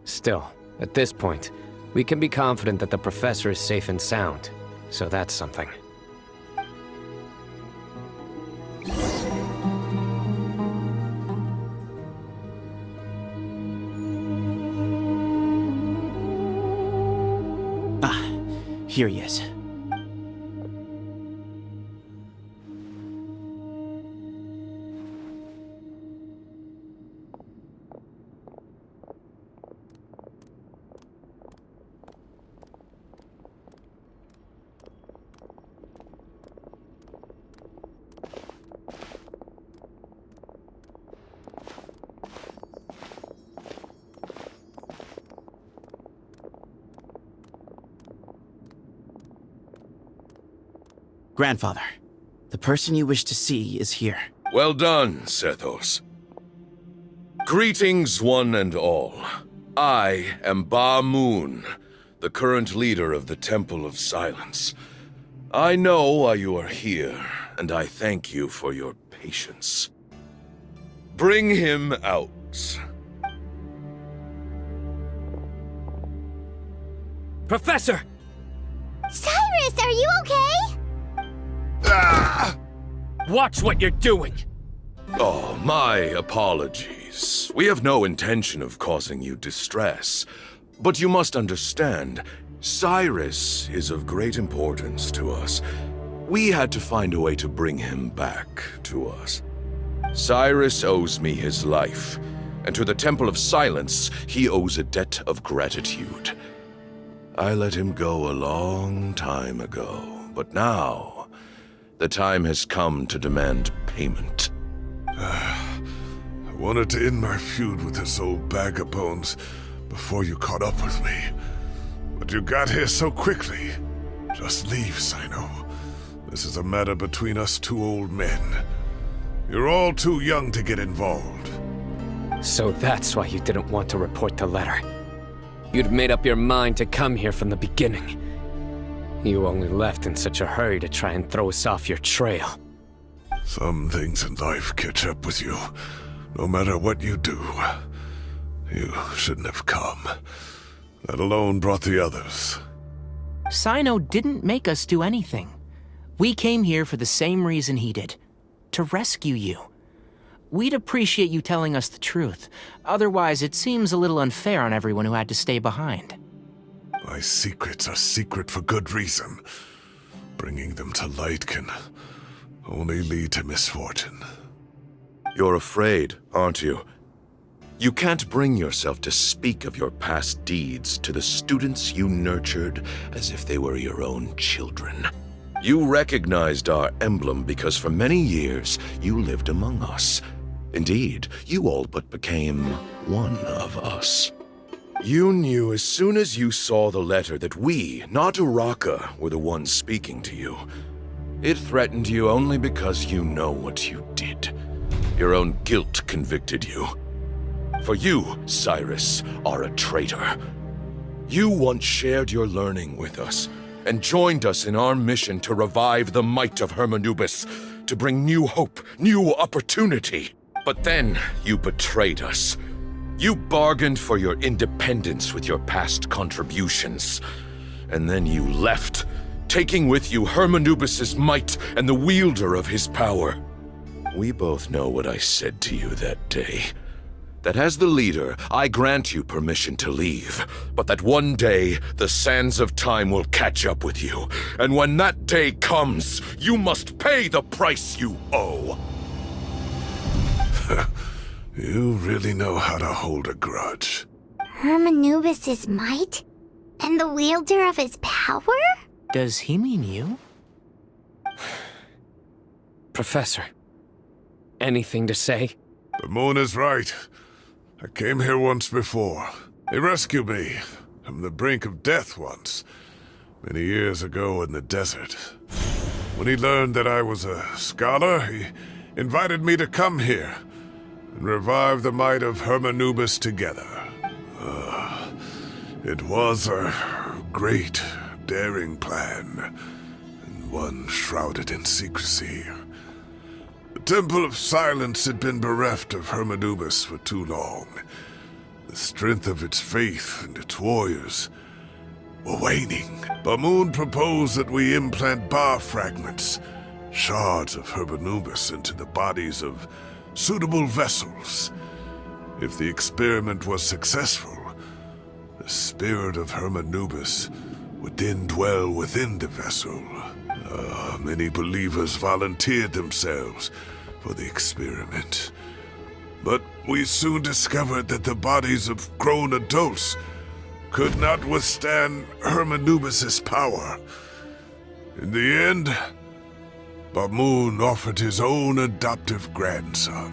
Still, at this point, we can be confident that the professor is safe and sound, so that's something. Here he is. Grandfather, the person you wish to see is here. Well done, Sethos. Greetings, one and all. I am Ba Moon, the current leader of the Temple of Silence. I know why you are here, and I thank you for your patience. Bring him out. Professor! Cyrus, are you okay? Watch what you're doing! Oh, my apologies. We have no intention of causing you distress. But you must understand, Cyrus is of great importance to us. We had to find a way to bring him back to us. Cyrus owes me his life, and to the Temple of Silence, he owes a debt of gratitude. I let him go a long time ago, but now the time has come to demand payment. wanted to end my feud with this old bag of bones before you caught up with me. But you got here so quickly. Just leave, Cyno. This is a matter between us two old men. You're all too young to get involved. So that's why you didn't want to report the letter. You'd made up your mind to come here from the beginning. You only left in such a hurry to try and throw us off your trail. Some things in life catch up with you, no matter what you do. You shouldn't have come. That alone brought the others. Cyno didn't make us do anything. We came here for the same reason he did. To rescue you. We'd appreciate you telling us the truth. Otherwise, it seems a little unfair on everyone who had to stay behind. My secrets are secret for good reason. Bringing them to light can only lead to misfortune. You're afraid, aren't you? You can't bring yourself to speak of your past deeds to the students you nurtured as if they were your own children. You recognized our emblem because for many years you lived among us. Indeed, you all but became one of us. You knew as soon as you saw the letter that we, not Uraka, were the ones speaking to you. It threatened you only because you know what you did. Your own guilt convicted you. For you, Cyrus, are a traitor. You once shared your learning with us, and joined us in our mission to revive the might of Hermanubis, to bring new hope, new opportunity. But then you betrayed us. You bargained for your independence with your past contributions. And then you left, taking with you Hermanubis' might and the wielder of his power. We both know what I said to you that day. That as the leader, I grant you permission to leave, but that one day, the sands of time will catch up with you, and when that day comes, you must pay the price you owe. You really know how to hold a grudge. Hermanubis' might? And the wielder of his power? Does he mean you? Professor, anything to say? The moon is right. I came here once before. He rescued me from the brink of death once, many years ago in the desert. When he learned that I was a scholar, he invited me to come here and revive the might of Hermanubis together. It was a great, daring plan, and one shrouded in secrecy. The Temple of Silence had been bereft of Hermanubis for too long. The strength of its faith and its warriors were waning. Bamoon proposed that we implant bar fragments, shards of Hermanubis, into the bodies of suitable vessels. If the experiment was successful, the spirit of Hermanubis would then dwell within the vessel. Many believers volunteered themselves for the experiment. But we soon discovered that the bodies of grown adults could not withstand Hermanubis' power. In the end, Bamoon offered his own adoptive grandson.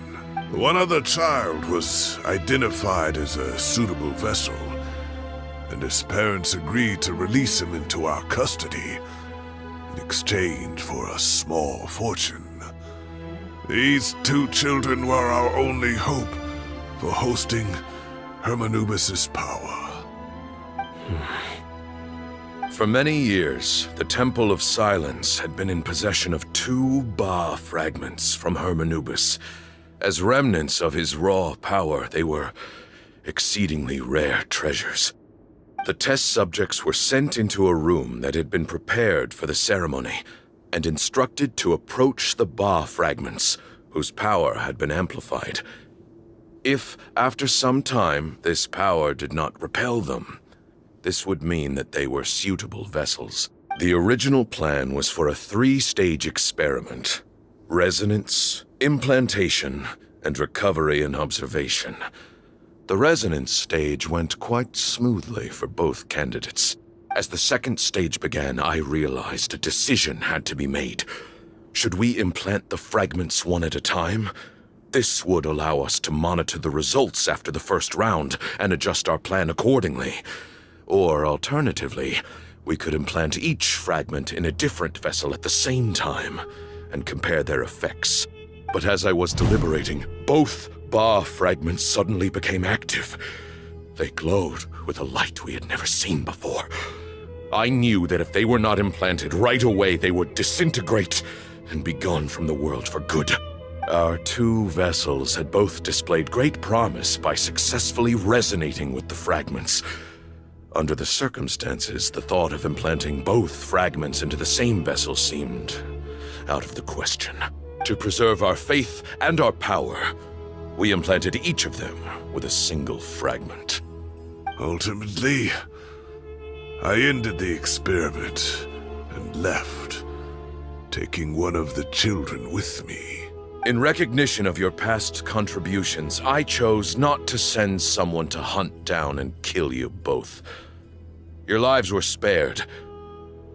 One other child was identified as a suitable vessel, and his parents agreed to release him into our custody in exchange for a small fortune. These two children were our only hope for hosting Hermanubis' power. For many years, the Temple of Silence had been in possession of 2 Ba fragments from Hermanubis. As remnants of his raw power, they were exceedingly rare treasures. The test subjects were sent into a room that had been prepared for the ceremony and instructed to approach the Ba fragments, whose power had been amplified. If, after some time, this power did not repel them, this would mean that they were suitable vessels. The original plan was for a 3-stage experiment: resonance, implantation, and recovery and observation. The resonance stage went quite smoothly for both candidates. As the 2nd stage began, I realized a decision had to be made. Should we implant the fragments one at a time, This would allow us to monitor the results after the first round and adjust our plan accordingly. Or alternatively, we could implant each fragment in a different vessel at the same time and compare their effects. But as I was deliberating, both Ba fragments suddenly became active. They glowed with a light we had never seen before. I knew that if they were not implanted right away, they would disintegrate and be gone from the world for good. Our two vessels had both displayed great promise by successfully resonating with the fragments. Under the circumstances, the thought of implanting both fragments into the same vessel seemed out of the question. To preserve our faith and our power, we implanted each of them with a single fragment. Ultimately, I ended the experiment and left, taking one of the children with me. In recognition of your past contributions, I chose not to send someone to hunt down and kill you both. Your lives were spared,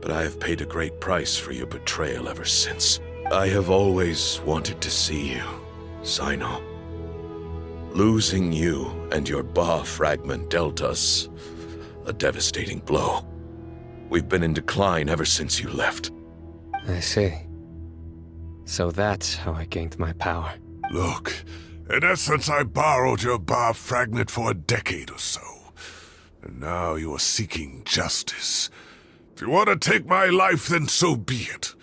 but I have paid a great price for your betrayal ever since. I have always wanted to see you, Cyno. Losing you and your Ba fragment dealt us a devastating blow. We've been in decline ever since you left. I see. So that's how I gained my power. Look, in essence, I borrowed your Ba fragment for a decade or so. And now you are seeking justice. If you want to take my life, then so be it.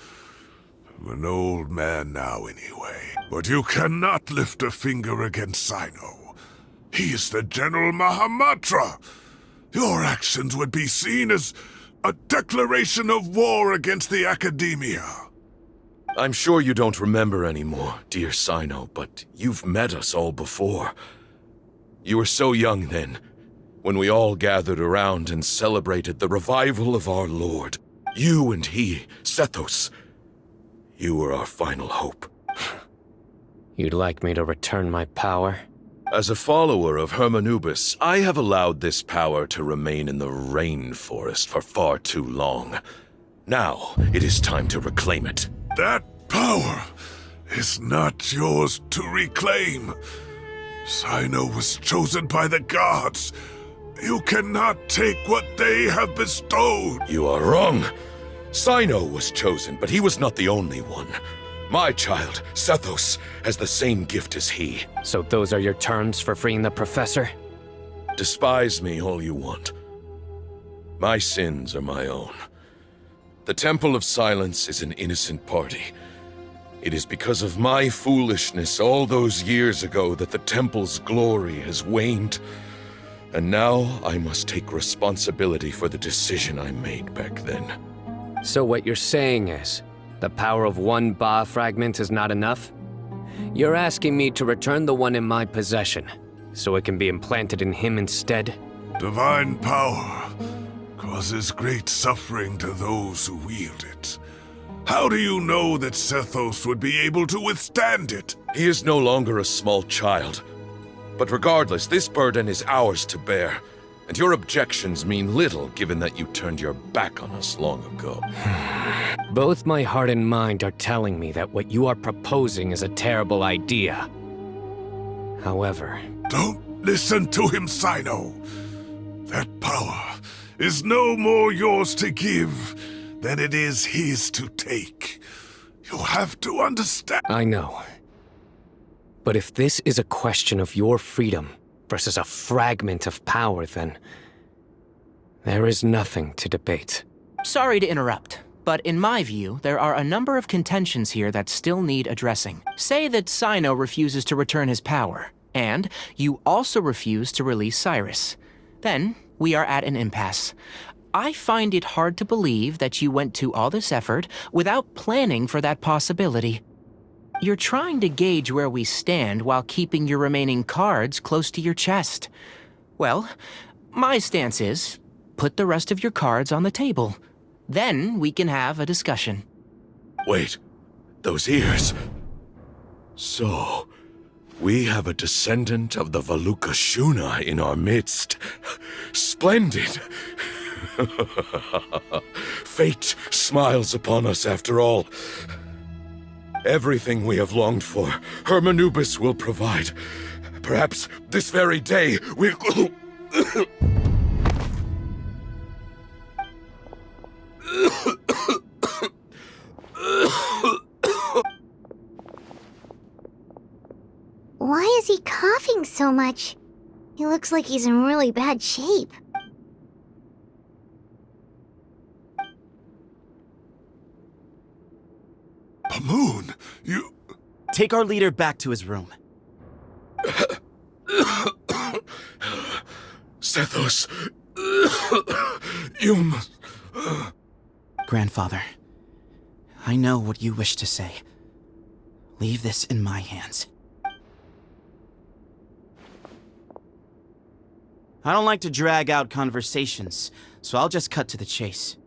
I'm an old man now anyway. But you cannot lift a finger against Cyno. He is the General Mahamatra. Your actions would be seen as a declaration of war against the Academia. I'm sure you don't remember anymore, dear Cyno, but you've met us all before. You were so young then, when we all gathered around and celebrated the revival of our Lord. You and he, Sethos, you were our final hope. You'd like me to return my power? As a follower of Hermanubis, I have allowed this power to remain in the rainforest for far too long. Now, it is time to reclaim it. That power is not yours to reclaim. Cyno was chosen by the gods. You cannot take what they have bestowed. You are wrong. Cyno was chosen, but he was not the only one. My child, Sethos, has the same gift as he. So those are your terms for freeing the professor? Despise me all you want. My sins are my own. The Temple of Silence is an innocent party. It is because of my foolishness all those years ago that the Temple's glory has waned. And now I must take responsibility for the decision I made back then. So what you're saying is, the power of one Ba fragment is not enough? You're asking me to return the one in my possession, so it can be implanted in him instead? Divine power causes great suffering to those who wield it. How do you know that Sethos would be able to withstand it? He is no longer a small child. But regardless, this burden is ours to bear. And your objections mean little given that you turned your back on us long ago. Both my heart and mind are telling me that what you are proposing is a terrible idea. However... Don't listen to him, Cyno. That power is no more yours to give than it is his to take. You have to understand. I know. But if this is a question of your freedom versus a fragment of power, then there is nothing to debate. Sorry to interrupt, but in my view, there are a number of contentions here that still need addressing. Say that Cyno refuses to return his power, and you also refuse to release Cyrus. Then we are at an impasse. I find it hard to believe that you went to all this effort without planning for that possibility. You're trying to gauge where we stand while keeping your remaining cards close to your chest. Well, my stance is, put the rest of your cards on the table. Then we can have a discussion. Wait, those ears. So, we have a descendant of the Valukashuna in our midst. Splendid. Fate smiles upon us after all. Everything we have longed for, Hermanubis will provide. Perhaps this very day we'll... Why is he coughing so much? He looks like he's in really bad shape. Pamoon, you... Take our leader back to his room. Sethos, you must... Grandfather, I know what you wish to say. Leave this in my hands. I don't like to drag out conversations, so I'll just cut to the chase.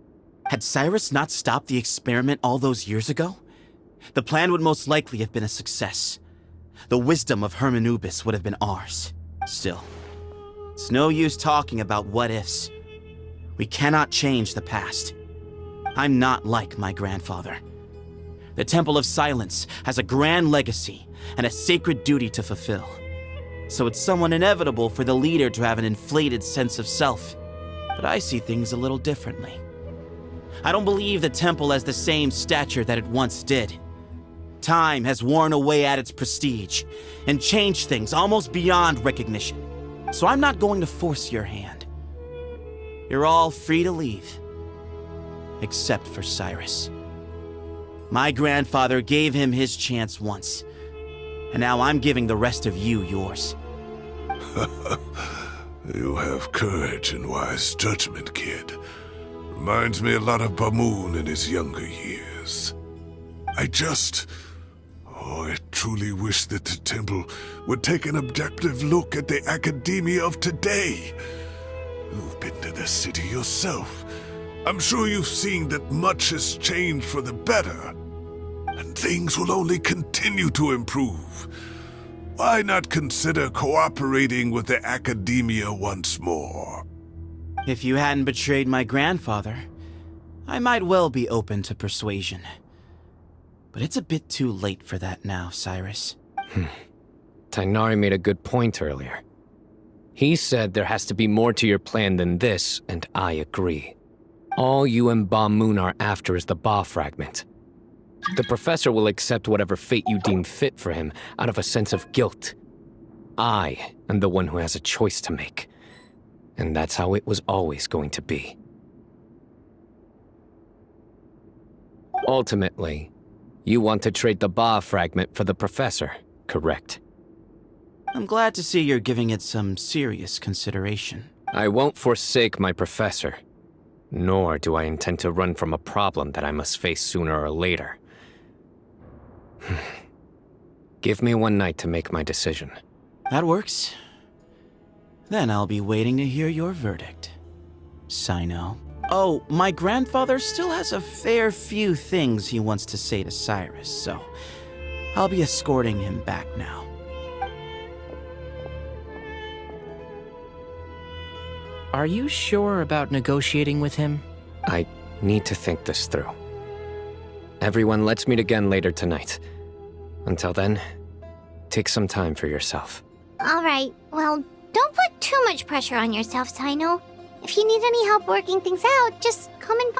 Had Cyrus not stopped the experiment all those years ago, the plan would most likely have been a success. The wisdom of Hermanubis would have been ours. Still, it's no use talking about what-ifs. We cannot change the past. I'm not like my grandfather. The Temple of Silence has a grand legacy and a sacred duty to fulfill. So it's somewhat inevitable for the leader to have an inflated sense of self. But I see things a little differently. I don't believe the temple has the same stature that it once did. Time has worn away at its prestige and changed things almost beyond recognition. So I'm not going to force your hand. You're all free to leave. Except for Cyrus. My grandfather gave him his chance once, and now I'm giving the rest of you yours. You have courage and wise judgment, kid. Reminds me a lot of Pamoon in his younger years. I truly wish that the temple would take an objective look at the academia of today. You've been to the city yourself. I'm sure you've seen that much has changed for the better. And things will only continue to improve. Why not consider cooperating with the academia once more? If you hadn't betrayed my grandfather, I might well be open to persuasion. But it's a bit too late for that now, Cyrus. Tighnari made a good point earlier. He said there has to be more to your plan than this, and I agree. All you and Ba Moon are after is the Ba fragment. The professor will accept whatever fate you deem fit for him out of a sense of guilt. I am the one who has a choice to make. And that's how it was always going to be. Ultimately, you want to trade the Ba fragment for the professor, correct? I'm glad to see you're giving it some serious consideration. I won't forsake my professor. Nor do I intend to run from a problem that I must face sooner or later. Give me one night to make my decision. That works. Then I'll be waiting to hear your verdict. Cyno. Oh, my grandfather still has a fair few things he wants to say to Cyrus, so I'll be escorting him back now. Are you sure about negotiating with him? I need to think this through. Everyone, let's meet again later tonight. Until then, take some time for yourself. Alright, well, don't put too much pressure on yourself, Cyno. If you need any help working things out, just come and...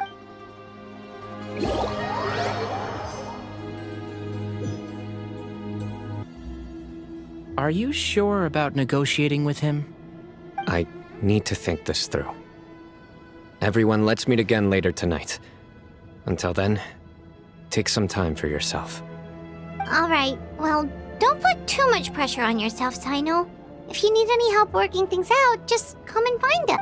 Are you sure about negotiating with him? I need to think this through. Everyone, let's meet again later tonight. Until then, take some time for yourself. Alright, well, don't put too much pressure on yourself, Cyno. If you need any help working things out, just come and find us.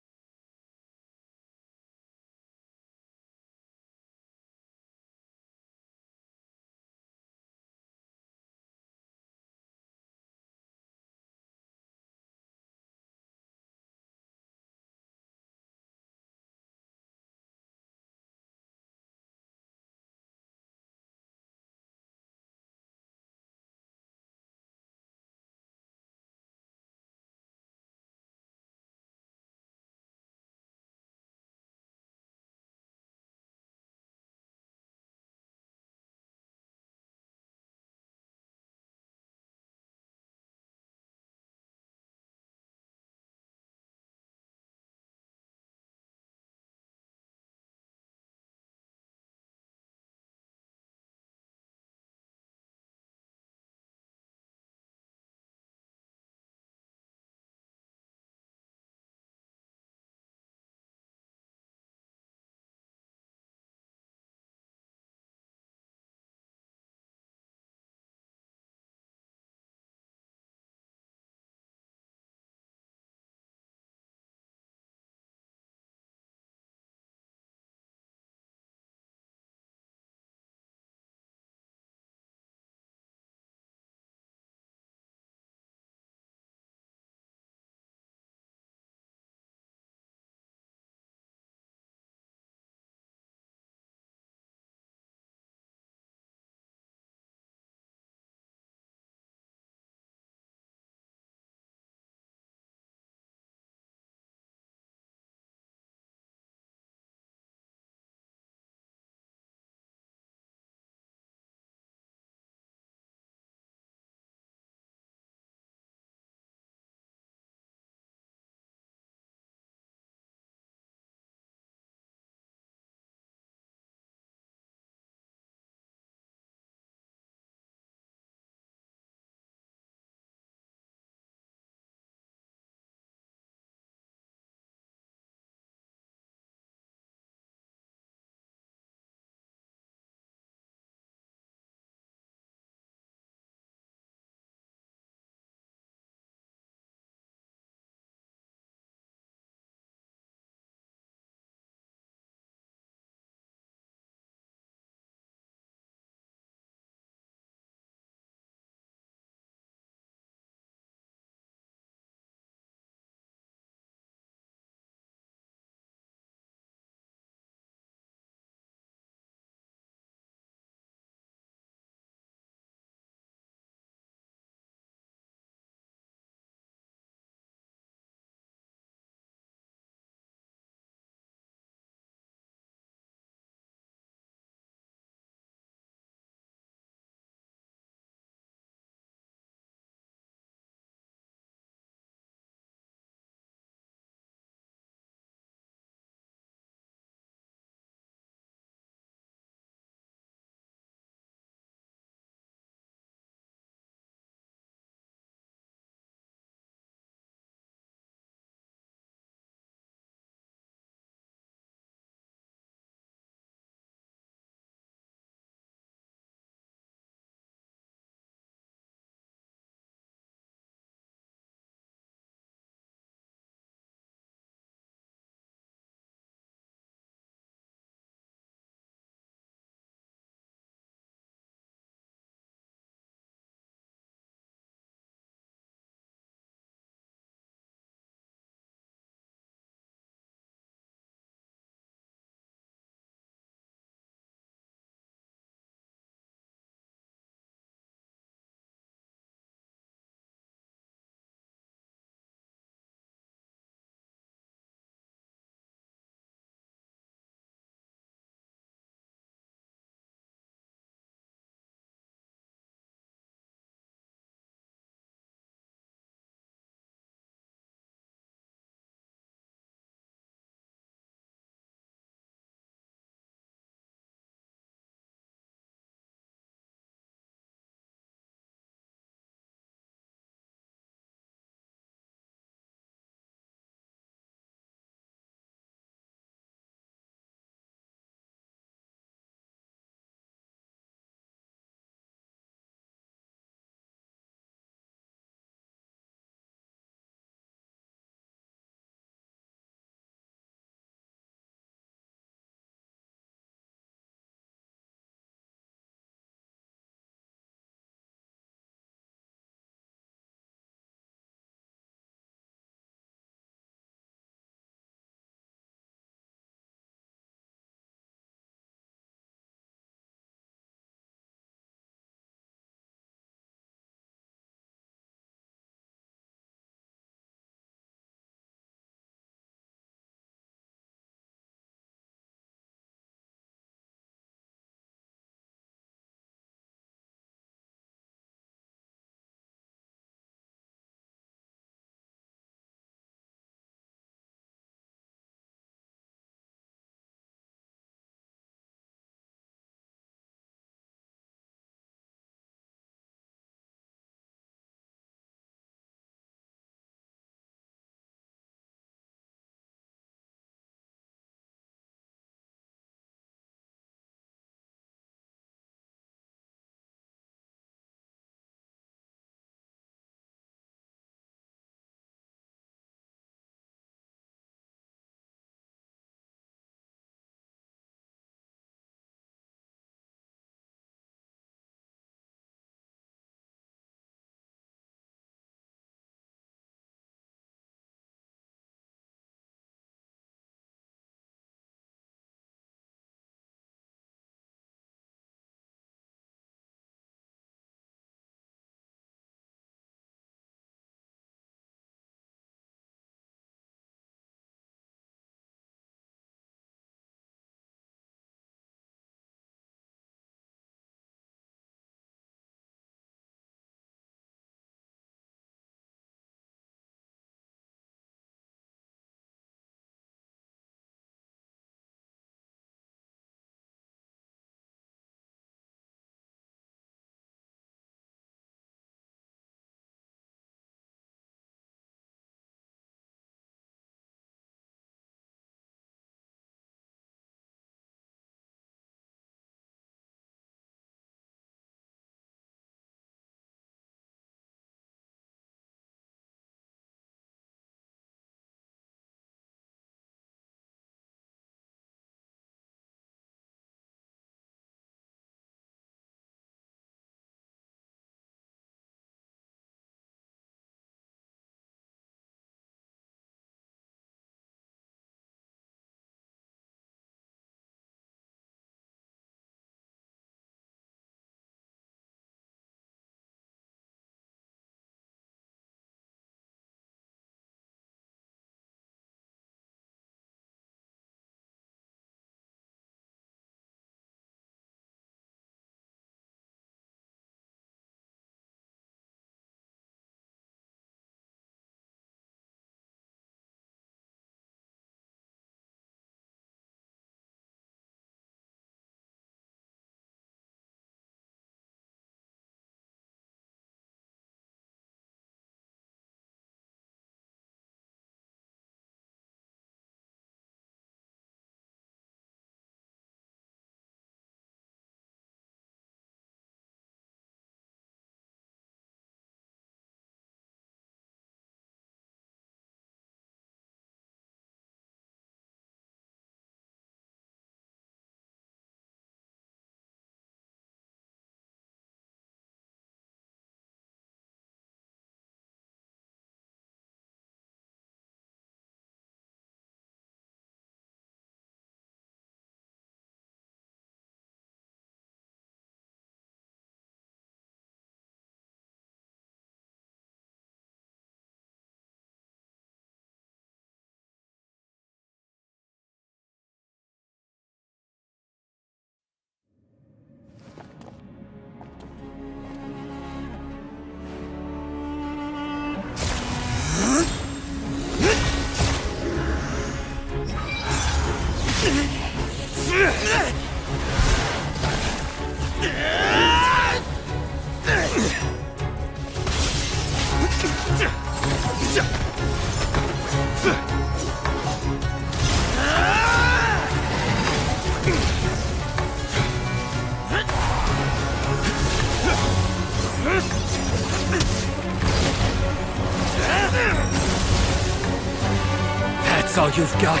That's all you've got?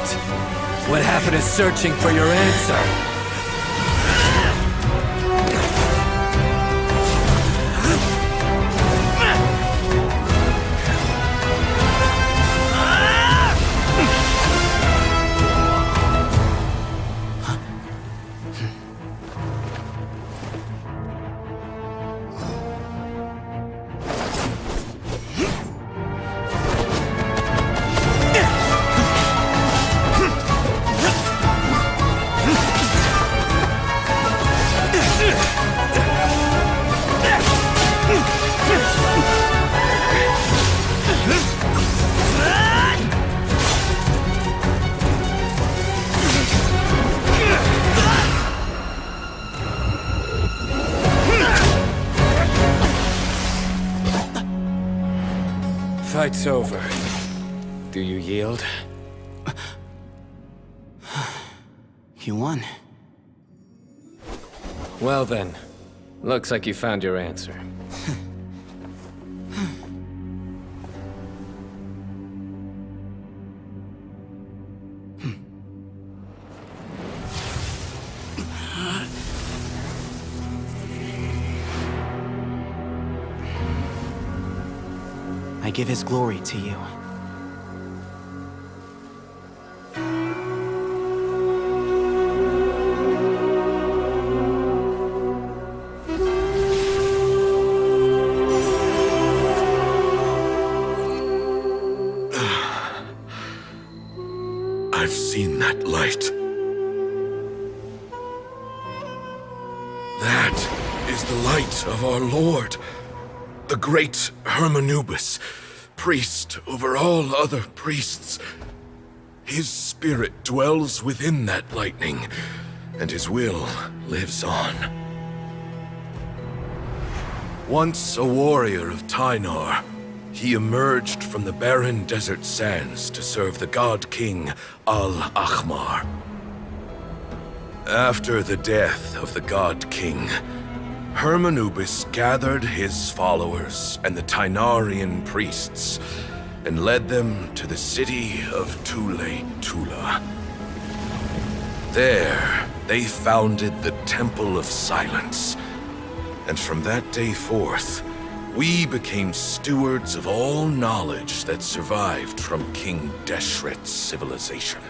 What happened to searching for your answer? Fight's over. Do you yield? You won. Well then, looks like you found your answer. I give his glory to you. I've seen that light. That is the light of our Lord, the great Hermanubis, priest over all other priests. His spirit dwells within that lightning, and his will lives on. Once a warrior of Tynar, he emerged from the barren desert sands to serve the god king Al-Ahmar. After the death of the god king, Hermanubis gathered his followers and the Tynarian priests and led them to the city of Tule-Tula. There, they founded the Temple of Silence, and from that day forth, we became stewards of all knowledge that survived from King Deshret's civilization.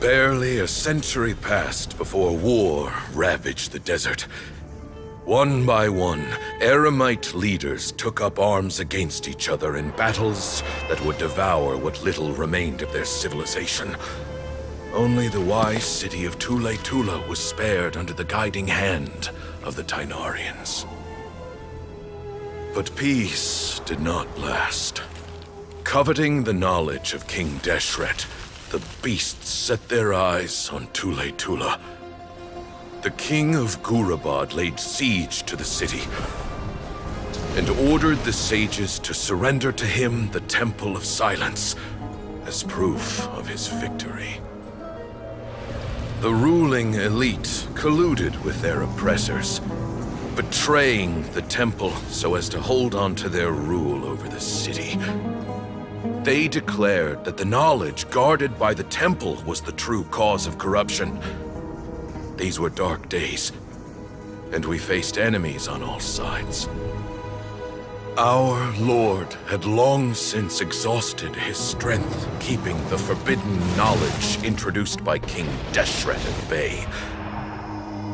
Barely a century passed before war ravaged the desert. One by one, Eremite leaders took up arms against each other in battles that would devour what little remained of their civilization. Only the wise city of Tule-Tula was spared under the guiding hand of the Tynarians. But peace did not last. Coveting the knowledge of King Deshret, the beasts set their eyes on Tule-Tula. The king of Gurabad laid siege to the city and ordered the sages to surrender to him the Temple of Silence as proof of his victory. The ruling elite colluded with their oppressors, betraying the temple so as to hold on to their rule over the city. They declared that the knowledge guarded by the temple was the true cause of corruption. These were dark days, and we faced enemies on all sides. Our Lord had long since exhausted his strength, keeping the forbidden knowledge introduced by King Deshret at bay.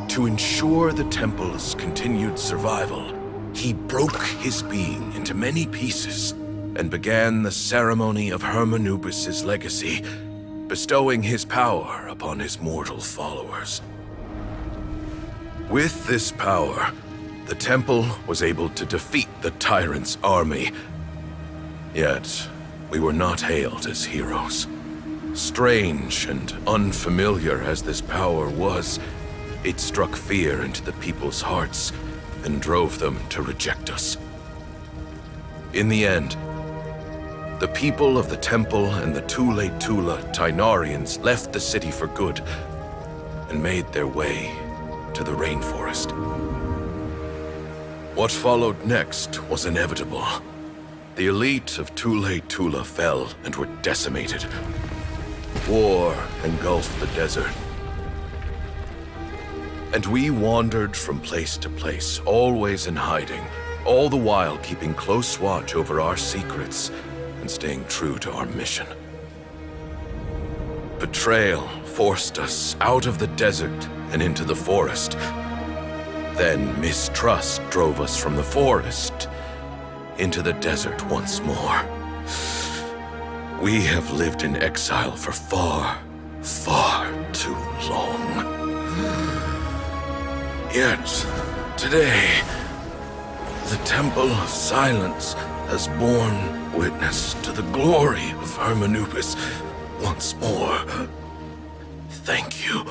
To ensure the temple's continued survival, he broke his being into many pieces and began the ceremony of Hermanubis' legacy, bestowing his power upon his mortal followers. With this power, the temple was able to defeat the tyrant's army. Yet, we were not hailed as heroes. Strange and unfamiliar as this power was, it struck fear into the people's hearts and drove them to reject us. In the end, the people of the temple and the Tule Tula Tainarians left the city for good and made their way to the rainforest. What followed next was inevitable. The elite of Tule Tula fell and were decimated. War engulfed the desert. And we wandered from place to place, always in hiding, all the while keeping close watch over our secrets and staying true to our mission. Betrayal forced us out of the desert and into the forest. Then mistrust drove us from the forest into the desert once more. We have lived in exile for far, far too long. Yet, today, the Temple of Silence has borne witness to the glory of Hermanupus once more. Thank you.